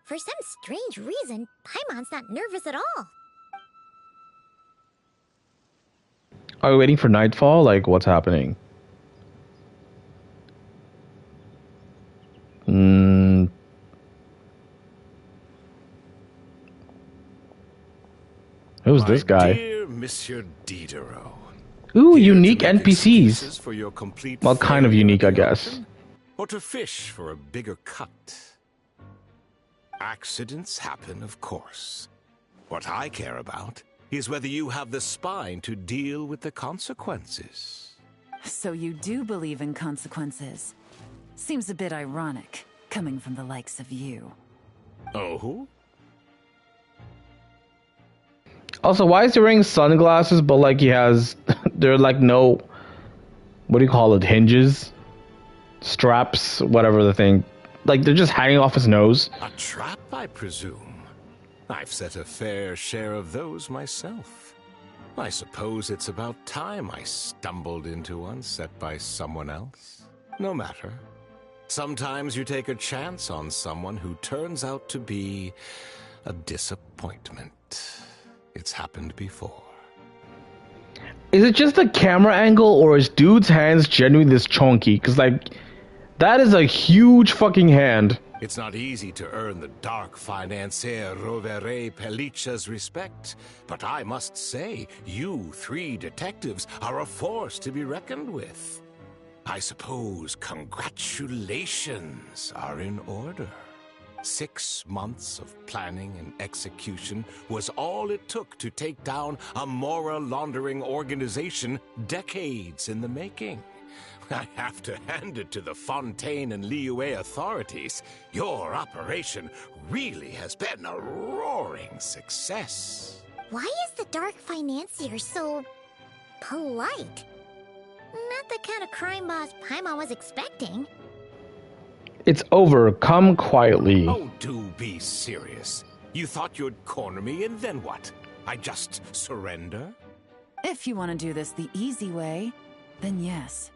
For some strange reason, Paimon's not nervous at all. Are we waiting for nightfall? Like, what's happening? Who's this guy? Dear Monsieur Diderot. Ooh, Here unique to make NPCs. excuses for your complete Well, kind of failure unique, at I the guess. auction, or to fish for a bigger cut. Accidents happen, of course. What I care about is whether you have the spine to deal with the consequences. So you do believe in consequences. Seems a bit ironic, coming from the likes of you. Oh? Also, why is he wearing sunglasses, but like he has, they're like no, what do you call it, hinges? Straps, whatever the thing. Like they're just hanging off his nose. A trap, I presume. I've set a fair share of those myself. I suppose it's about time I stumbled into one set by someone else. No matter. Sometimes you take a chance on someone who turns out to be a disappointment. It's happened before. Is it just the camera angle, or is dude's hands genuinely this chunky? Because like, that is a huge fucking hand. It's not easy to earn the dark financier Rovere Pelliccia's respect, but I must say, you 3 detectives are a force to be reckoned with. I suppose congratulations are in order. 6 months of planning and execution was all it took to take down a moral laundering organization decades in the making. I have to hand it to the Fontaine and Liyue authorities. Your operation really has been a roaring success. Why is the Dark Financier so polite? Not the kind of crime boss Paimon was expecting. It's over. Come quietly. Oh, do be serious. You thought you'd corner me, and then what? I just surrender? If you want to do this the easy way, then yes.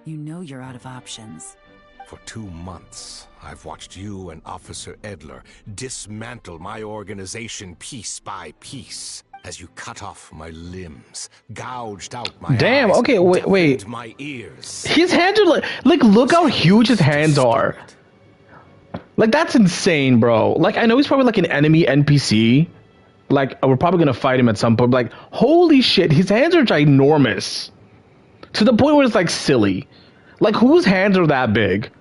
You know you're out of options. For 2 months, I've watched you and Officer Edler dismantle my organization piece by piece. As you cut off my limbs, gouged out my Damn, eyes, okay, wait. deafened my ears. His hands are like look how huge his hands are. Like, that's insane, bro. Like, I know he's probably like an enemy NPC. Like, we're probably gonna fight him at some point. But like, holy shit, his hands are ginormous. To the point where it's like silly. Like, whose hands are that big?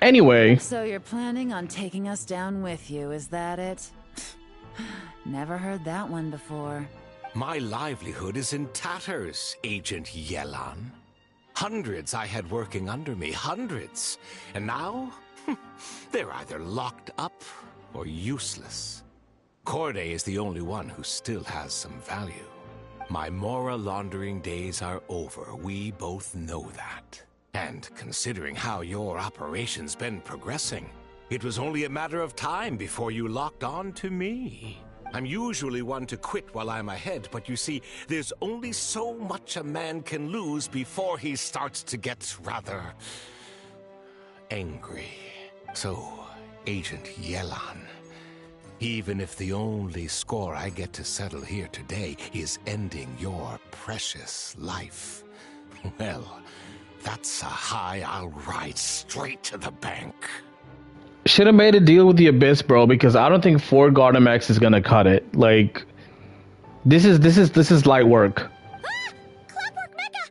Anyway. So you're planning on taking us down with you, is that it? Never heard that one before. My livelihood is in tatters, Agent Yelan. Hundreds I had working under me, hundreds. And now, they're either locked up or useless. Corday is the only one who still has some value. My moral laundering days are over. We both know that. And considering how your operation's been progressing, it was only a matter of time before you locked on to me. I'm usually one to quit while I'm ahead, but you see, there's only so much a man can lose before he starts to get rather angry. So, Agent Yelan, even if the only score I get to settle here today is ending your precious life, well, that's a high I'll ride straight to the bank. Should have made a deal with the Abyss, bro, because I don't think 4 Garden X is gonna cut it. Like, this is light work. Ah! Clockwork Mecha!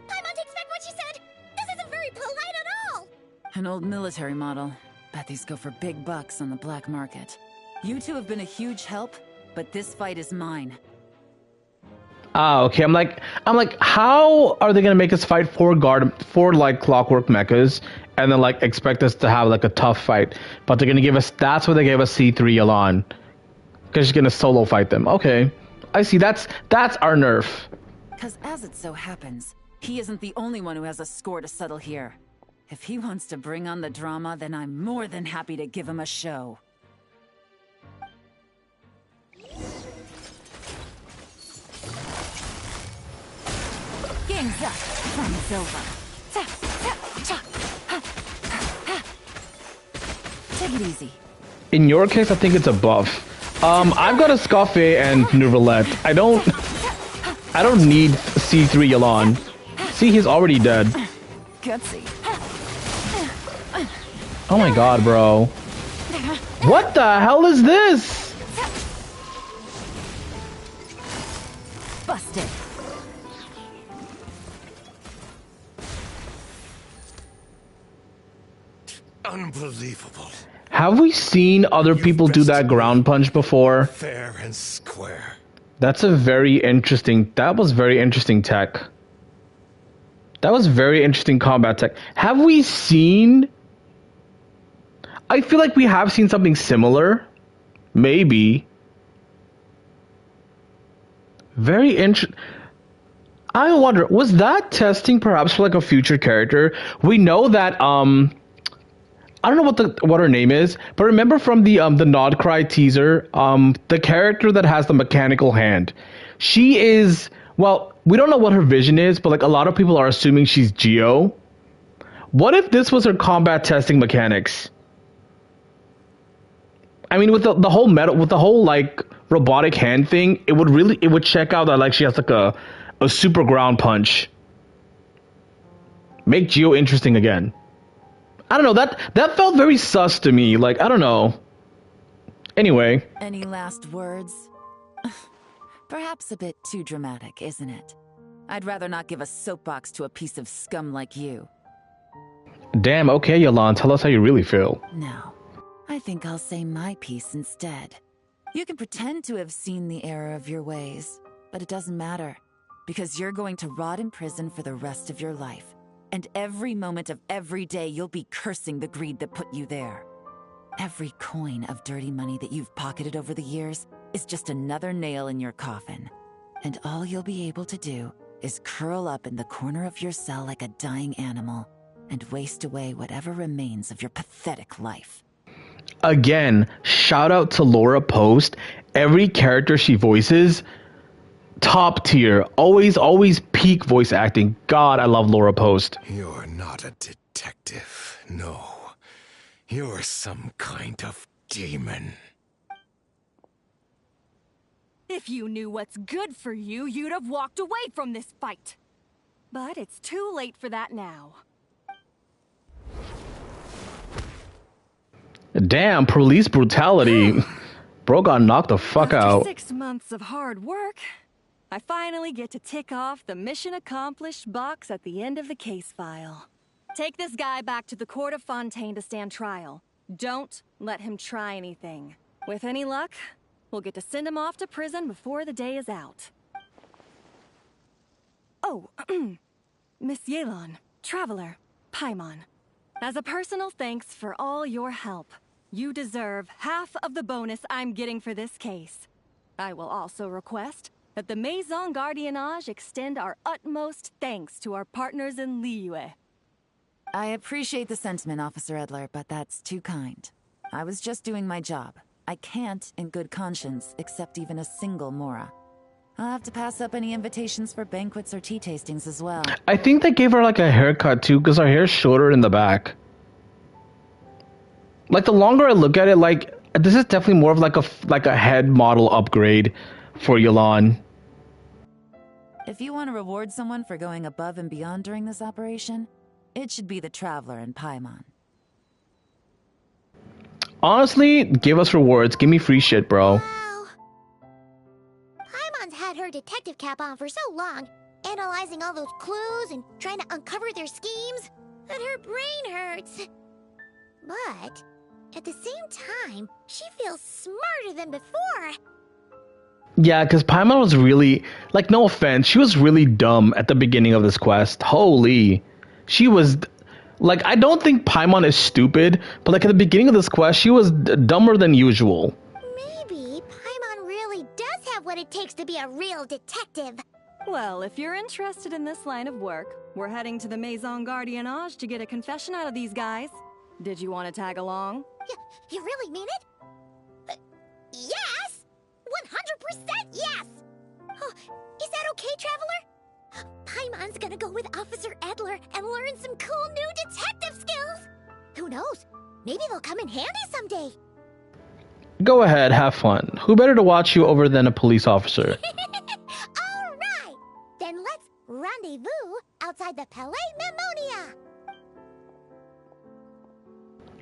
Paimon takes back what she said! This isn't very polite at all! An old military model. Bet these go for big bucks on the black market. You two have been a huge help, but this fight is mine. Ah, okay. I'm like, how are they gonna make us fight 4 like Clockwork Mechas, and then like expect us to have like a tough fight? But they're gonna give us. That's what they gave us C3 Ylan, because she's gonna solo fight them. Okay, I see. That's our nerf. Because as it so happens, he isn't the only one who has a score to settle here. If he wants to bring on the drama, then I'm more than happy to give him a show. Game's up. Fun's over. Take it easy. In your case, I think it's a buff. I've got a Scaffe and Nouvelette. I don't need C3 Ylan. See, he's already dead. Gutsy. Oh my god, bro. What the hell is this? Busted. Unbelievable. Have we seen other people do that ground punch before? Fair and square. That was very interesting tech. That was very interesting combat tech. Have we seen... I feel like we have seen something similar. Maybe. Very interesting. I wonder, was that testing perhaps for like a future character? We know that I don't know what her name is, but remember from the Nod Cry teaser, the character that has the mechanical hand. She is, well, we don't know what her vision is, but like a lot of people are assuming she's Geo. What if this was her combat testing mechanics? I mean, with the whole like robotic hand thing, it would check out that like she has like a super ground punch. Make Geo interesting again. I don't know, that felt very sus to me. Like, I don't know. Anyway. Any last words? Perhaps a bit too dramatic, isn't it? I'd rather not give a soapbox to a piece of scum like you. Damn, okay, Yelan, tell us how you really feel. No. I think I'll say my piece instead. You can pretend to have seen the error of your ways, but it doesn't matter, because you're going to rot in prison for the rest of your life. And every moment of every day you'll be cursing the greed that put you there. Every coin of dirty money that you've pocketed over the years is just another nail in your coffin. And all you'll be able to do is curl up in the corner of your cell like a dying animal and waste away whatever remains of your pathetic life. Again, shout out to Laura Post. Every character she voices, top tier. Always peak voice acting. God, I love Laura Post. You're not a detective, no. You're some kind of demon. If you knew what's good for you, you'd have walked away from this fight. But it's too late for that now. Damn, police brutality. Bro got knocked the fuck out. After 6 months of hard work, I finally get to tick off the mission accomplished box at the end of the case file. Take this guy back to the court of Fontaine to stand trial. Don't let him try anything. With any luck, we'll get to send him off to prison before the day is out. Oh, Miss Yelan, Traveler, Paimon. As a personal thanks for all your help, you deserve half of the bonus I'm getting for this case. I will also request that the Maison Gardiennage extend our utmost thanks to our partners in Liyue. I appreciate the sentiment, Officer Edler, but that's too kind. I was just doing my job. I can't, in good conscience, accept even a single Mora. I'll have to pass up any invitations for banquets or tea tastings as well. I think they gave her like a haircut too, because her hair's shorter in the back. Like, the longer I look at it, like, this is definitely more of like a head model upgrade for Yelan. If you want to reward someone for going above and beyond during this operation, it should be the Traveler and Paimon. Honestly, give us rewards. Give me free shit, bro. Wow. Paimon's had her detective cap on for so long, analyzing all those clues and trying to uncover their schemes, that her brain hurts. But at the same time, she feels smarter than before. Yeah, because Paimon was really, like, no offense, she was really dumb at the beginning of this quest. Holy. She was, like, I don't think Paimon is stupid, but, like, at the beginning of this quest, she was dumber than usual. Maybe Paimon really does have what it takes to be a real detective. Well, if you're interested in this line of work, we're heading to the Maison Gardiennage to get a confession out of these guys. Did you want to tag along? You really mean it? Yes! 100% yes! Oh, is that okay, Traveler? Paimon's gonna go with Officer Edler and learn some cool new detective skills. Who knows? Maybe they'll come in handy someday. Go ahead, have fun. Who better to watch you over than a police officer? All right! Then let's rendezvous outside the Palais Mnemonia.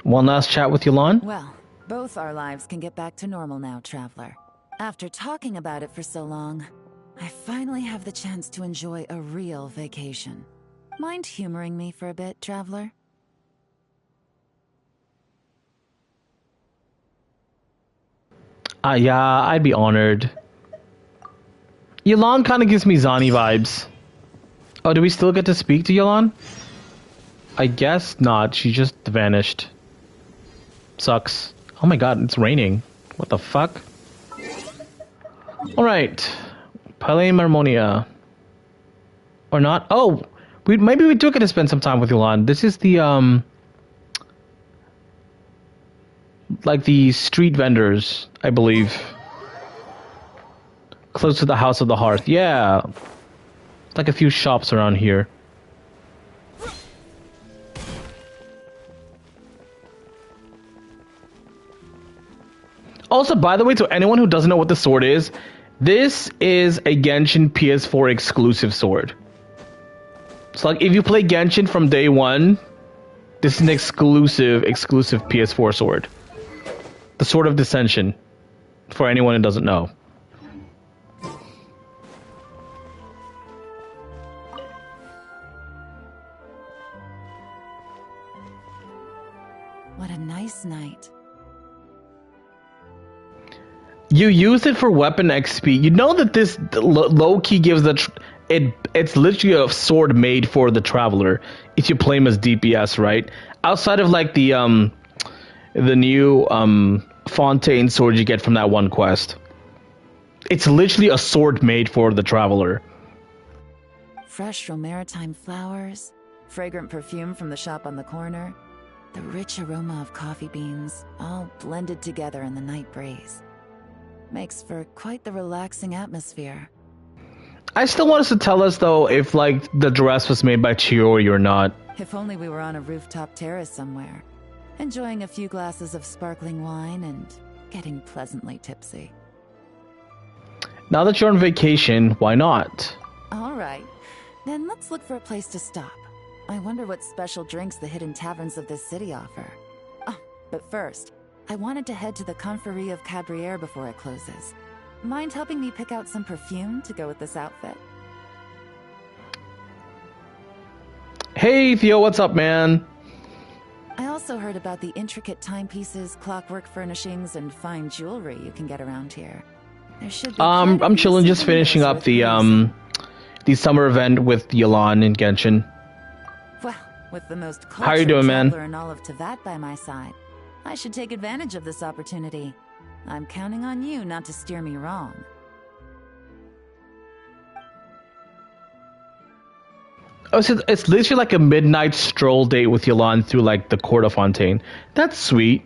One last chat with Ylan? Well, both our lives can get back to normal now, Traveler. After talking about it for so long, I finally have the chance to enjoy a real vacation. Mind humoring me for a bit, Traveler? Yeah, I'd be honored. Ylan kind of gives me Zani vibes. Oh, do we still get to speak to Ylan? I guess not. She just vanished. Sucks. Oh my god, it's raining. What the fuck? Alright. Palais Marmonia. Or not? Oh! Maybe we do get to spend some time with Ylan. This is the, like the street vendors, I believe. Close to the House of the Hearth. Yeah. Like a few shops around here. Also, by the way, to anyone who doesn't know what the sword is, this is a Genshin PS4 exclusive sword. So, like, if you play Genshin from day one, this is an exclusive PS4 sword. The Sword of Dissension, for anyone who doesn't know. What a nice night. You use it for weapon XP. You know that this low-key gives it's literally a sword made for the Traveler if you play him as DPS, right? Outside of like the new Fontaine sword you get from that one quest. It's literally a sword made for the Traveler. Fresh from maritime flowers, fragrant perfume from the shop on the corner, the rich aroma of coffee beans, all blended together in the night breeze. Makes for quite the relaxing atmosphere. I still want us to tell us, though, if, like, the dress was made by Chiori or not. If only we were on a rooftop terrace somewhere, enjoying a few glasses of sparkling wine and getting pleasantly tipsy. Now that you're on vacation, why not? All right, then let's look for a place to stop. I wonder what special drinks the hidden taverns of this city offer. Oh, but first, I wanted to head to the Conferee of Cabriere before it closes. Mind helping me pick out some perfume to go with this outfit? Hey, Theo, what's up, man? I also heard about the intricate timepieces, clockwork furnishings, and fine jewelry you can get around here. There should be I'm chilling, just finishing up the summer event with Ylan and Genshin. Well, with the most How you doing, man? traveler in all of Teyvat by my side, I should take advantage of this opportunity. I'm counting on you not to steer me wrong. Oh, so it's literally like a midnight stroll date with Ylan through like the court of Fontaine. That's sweet.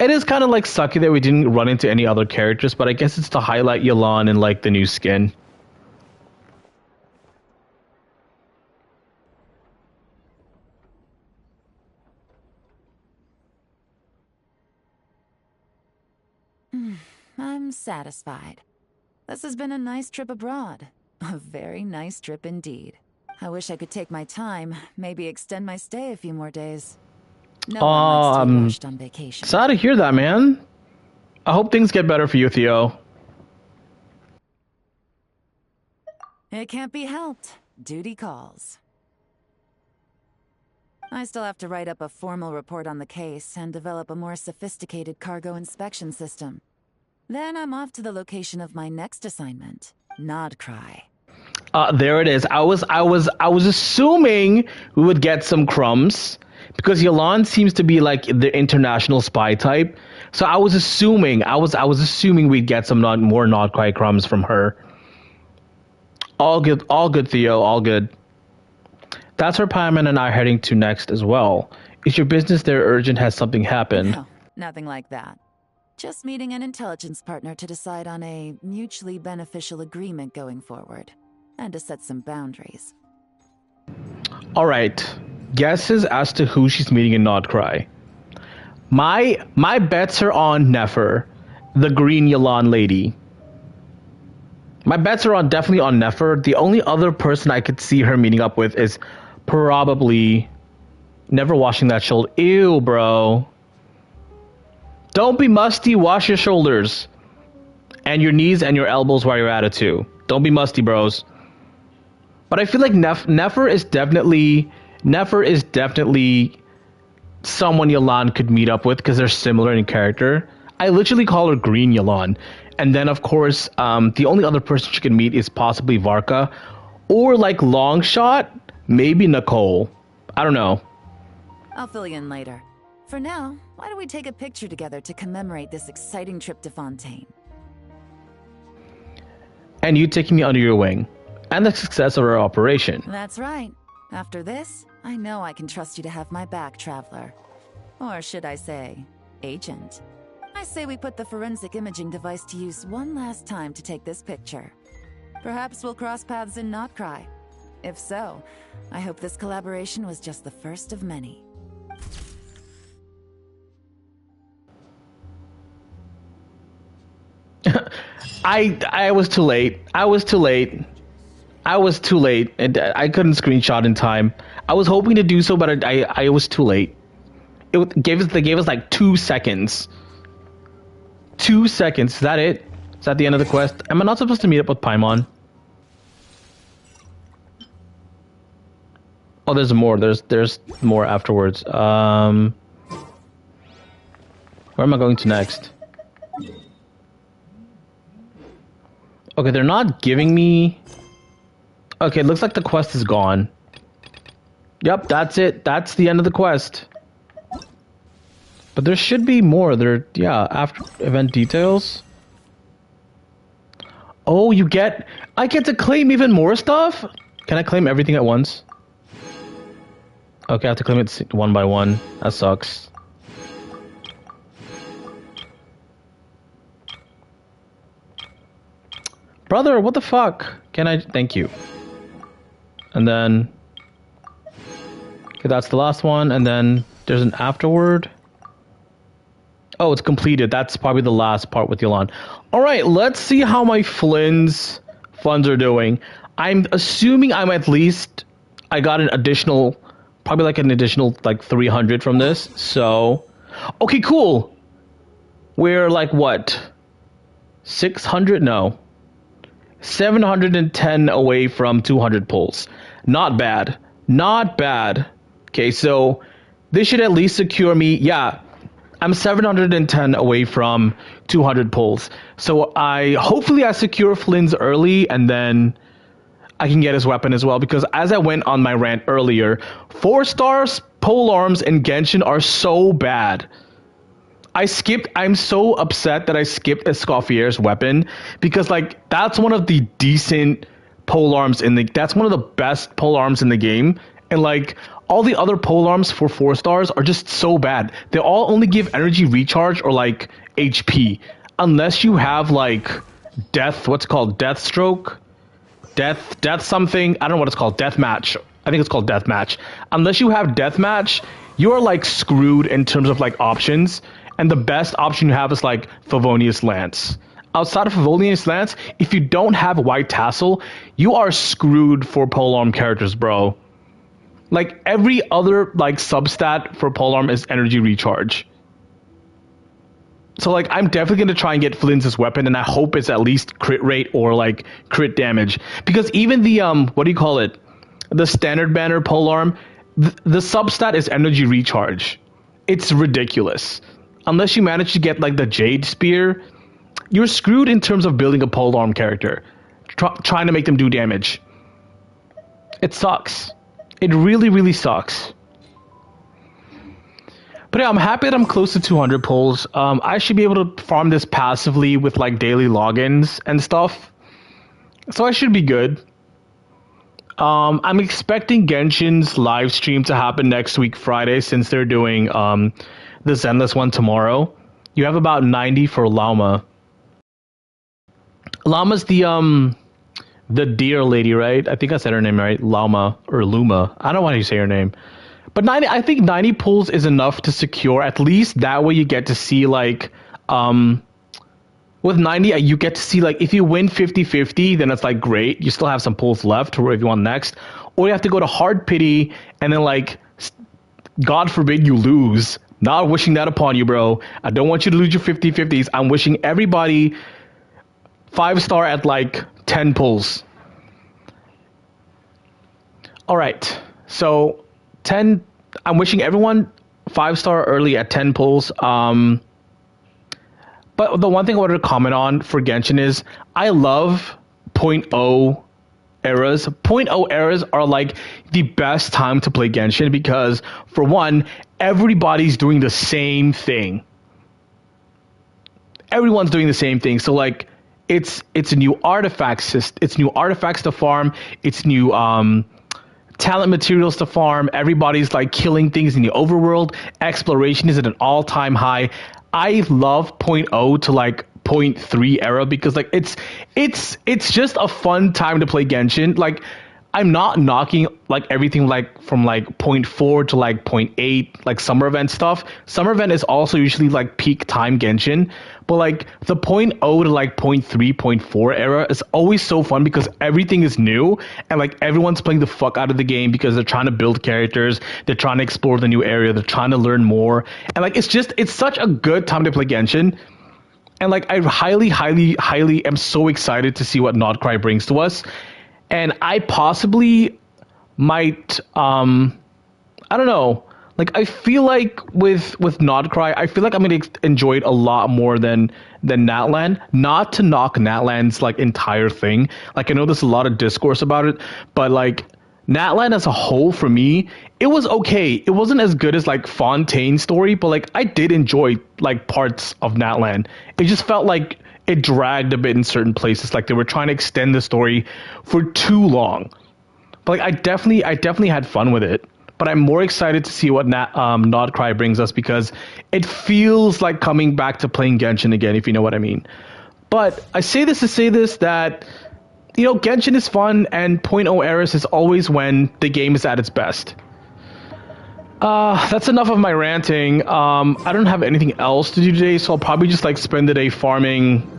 It is kind of like sucky that we didn't run into any other characters, but I guess it's to highlight Ylan and like the new skin. I'm satisfied. This has been a nice trip abroad. A very nice trip indeed. I wish I could take my time, maybe extend my stay a few more days. No one likes to be rushed on vacation. Sad to hear that, man. I hope things get better for you, Theo. It can't be helped. Duty calls. I still have to write up a formal report on the case and develop a more sophisticated cargo inspection system. Then I'm off to the location of my next assignment, Nodcry. There it is. I was assuming we would get some crumbs because Yelan seems to be like the international spy type. So I was assuming we'd get some more Nodcry crumbs from her. All good, Theo, all good. That's where Paimon and I are heading to next as well. Is your business there urgent? Has something happened? No, nothing like that. Just meeting an intelligence partner to decide on a mutually beneficial agreement going forward, and to set some boundaries. All right. Guesses as to who she's meeting in Nodcry. My bets are on Nefer, the green Yelan lady. My bets are definitely on Nefer. The only other person I could see her meeting up with is probably never washing that shoulder. Ew, bro. Don't be musty. Wash your shoulders and your knees and your elbows while you're at it too. Don't be musty, bros. But I feel like Nefer is definitely someone Yelan could meet up with because they're similar in character. I literally call her Green Yelan. And then, of course, the only other person she can meet is possibly Varka. Or, like, long shot, maybe Nicole. I don't know. I'll fill you in later. For now, why don't we take a picture together to commemorate this exciting trip to Fontaine? And you taking me under your wing. And the success of our operation. That's right. After this, I know I can trust you to have my back, Traveler. Or should I say, Agent. I say we put the forensic imaging device to use one last time to take this picture. Perhaps we'll cross paths in Nodcry. If so, I hope this collaboration was just the first of many. I was too late. I was too late. And I couldn't screenshot in time. I was hoping to do so, but I was too late. They gave us like 2 seconds. 2 seconds. Is that it? Is that the end of the quest? Am I not supposed to meet up with Paimon? Oh, there's more. There's more afterwards. Where am I going to next? Okay, they're not giving me... Okay, it looks like the quest is gone. Yep, that's it. That's the end of the quest. But there should be more. After event details. Oh, I get to claim even more stuff? Can I claim everything at once? Okay, I have to claim it one by one. That sucks. Brother, what the fuck? Thank you. And then... Okay, that's the last one. And then there's an afterward. Oh, it's completed. That's probably the last part with Yelan. All right, let's see how my Flynn's funds are doing. I'm assuming I got an additional, probably like an additional 300 from this. So, okay, cool. We're like what? 600? No. 710 away from 200 pulls. Not bad. Not bad. Okay, so this should at least secure me. Yeah. I'm 710 away from 200 pulls. So hopefully I secure Flynn's early and then I can get his weapon as well. Because as I went on my rant earlier, 4-star pole arms in Genshin are so bad. I'm so upset that I skipped Escoffier's weapon. Because that's one of the decent pole arms that's one of the best pole arms in the game. And all the other pole arms for 4 stars are just so bad. They all only give energy recharge or HP. Unless you have death stroke? Death something. I don't know what it's called. Death match. I think it's called death match. Unless you have death match, you are screwed in terms of options. And the best option you have is Favonius Lance. Outside of Favonius Lance, if you don't have White Tassel, you are screwed for polearm characters, bro. Like every other like substat for polearm is energy recharge. So like I'm definitely gonna try and get Flynn's weapon, and I hope it's at least crit rate or like crit damage. Because even the what do you call it? The standard banner polearm, the substat is energy recharge. It's ridiculous. Unless you manage to get like the Jade Spear, you're screwed in terms of building a polearm character. Trying to make them do damage. It sucks. It really, really sucks. But yeah, I'm happy that I'm close to 200 pulls. I should be able to farm this passively with like daily logins and stuff. So I should be good. I'm expecting Genshin's live stream to happen next week, Friday, since they're doing the Zenless one tomorrow. You have about 90 for Llama. Llama's the deer lady, right? I think I said her name right. Llama or Luma. I don't know how you say her name. But 90, I think 90 pulls is enough to secure. At least that way you get to see like with 90 you get to see like if you win 50-50, then it's like great. You still have some pulls left to where if you want next. Or you have to go to hard pity and then like God forbid you lose. Not wishing that upon you, bro. I don't want you to lose your 50-50s. I'm wishing everybody 5-star at like 10 pulls. All right. So 10, I'm wishing everyone 5-star early at 10 pulls. But the one thing I wanted to comment on for Genshin is I love 0.0 eras. 0.0 eras are like the best time to play Genshin because for one, everybody's doing the same thing. Everyone's doing the same thing. So like it's new artifacts, it's new artifacts to farm, it's new talent materials to farm. Everybody's like killing things in the overworld. Exploration is at an all-time high. I love 0.0 to like 0.3 era because like it's just a fun time to play Genshin. Like I'm not knocking like everything like from like 0.4 to like 0.8 like summer event stuff. Summer event is also usually like peak time Genshin, but like the 0.0 to like 0.3 0.4 era is always so fun because everything is new and like everyone's playing the fuck out of the game because they're trying to build characters, they're trying to explore the new area, they're trying to learn more, and like it's such a good time to play Genshin. And like I highly am so excited to see what Notcry brings to us. And I possibly might, I don't know. Like I feel like with Notcry, I feel like I'm gonna enjoy it a lot more than Natlan. Not to knock Natlan's like entire thing. Like I know there's a lot of discourse about it, but like Natlan as a whole for me, it was okay. It wasn't as good as like Fontaine's story, but like I did enjoy like parts of Natlan. It just felt like it dragged a bit in certain places, like they were trying to extend the story for too long. But like I definitely had fun with it. But I'm more excited to see what Notcry brings us because it feels like coming back to playing Genshin again, if you know what I mean. But I say this to say this, that you know Genshin is fun, and 0.0 eras is always when the game is at its best. That's enough of my ranting. I don't have anything else to do today, so I'll probably just like spend the day farming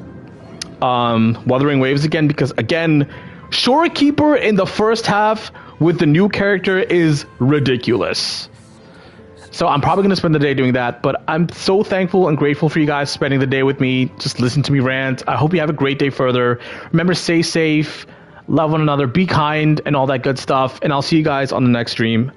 Wuthering Waves again, because again, Shorekeeper in the first half with the new character is ridiculous. So I'm probably going to spend the day doing that, but I'm so thankful and grateful for you guys spending the day with me, just listen to me rant. I hope you have a great day further. Remember, stay safe, love one another, be kind, and all that good stuff, and I'll see you guys on the next stream.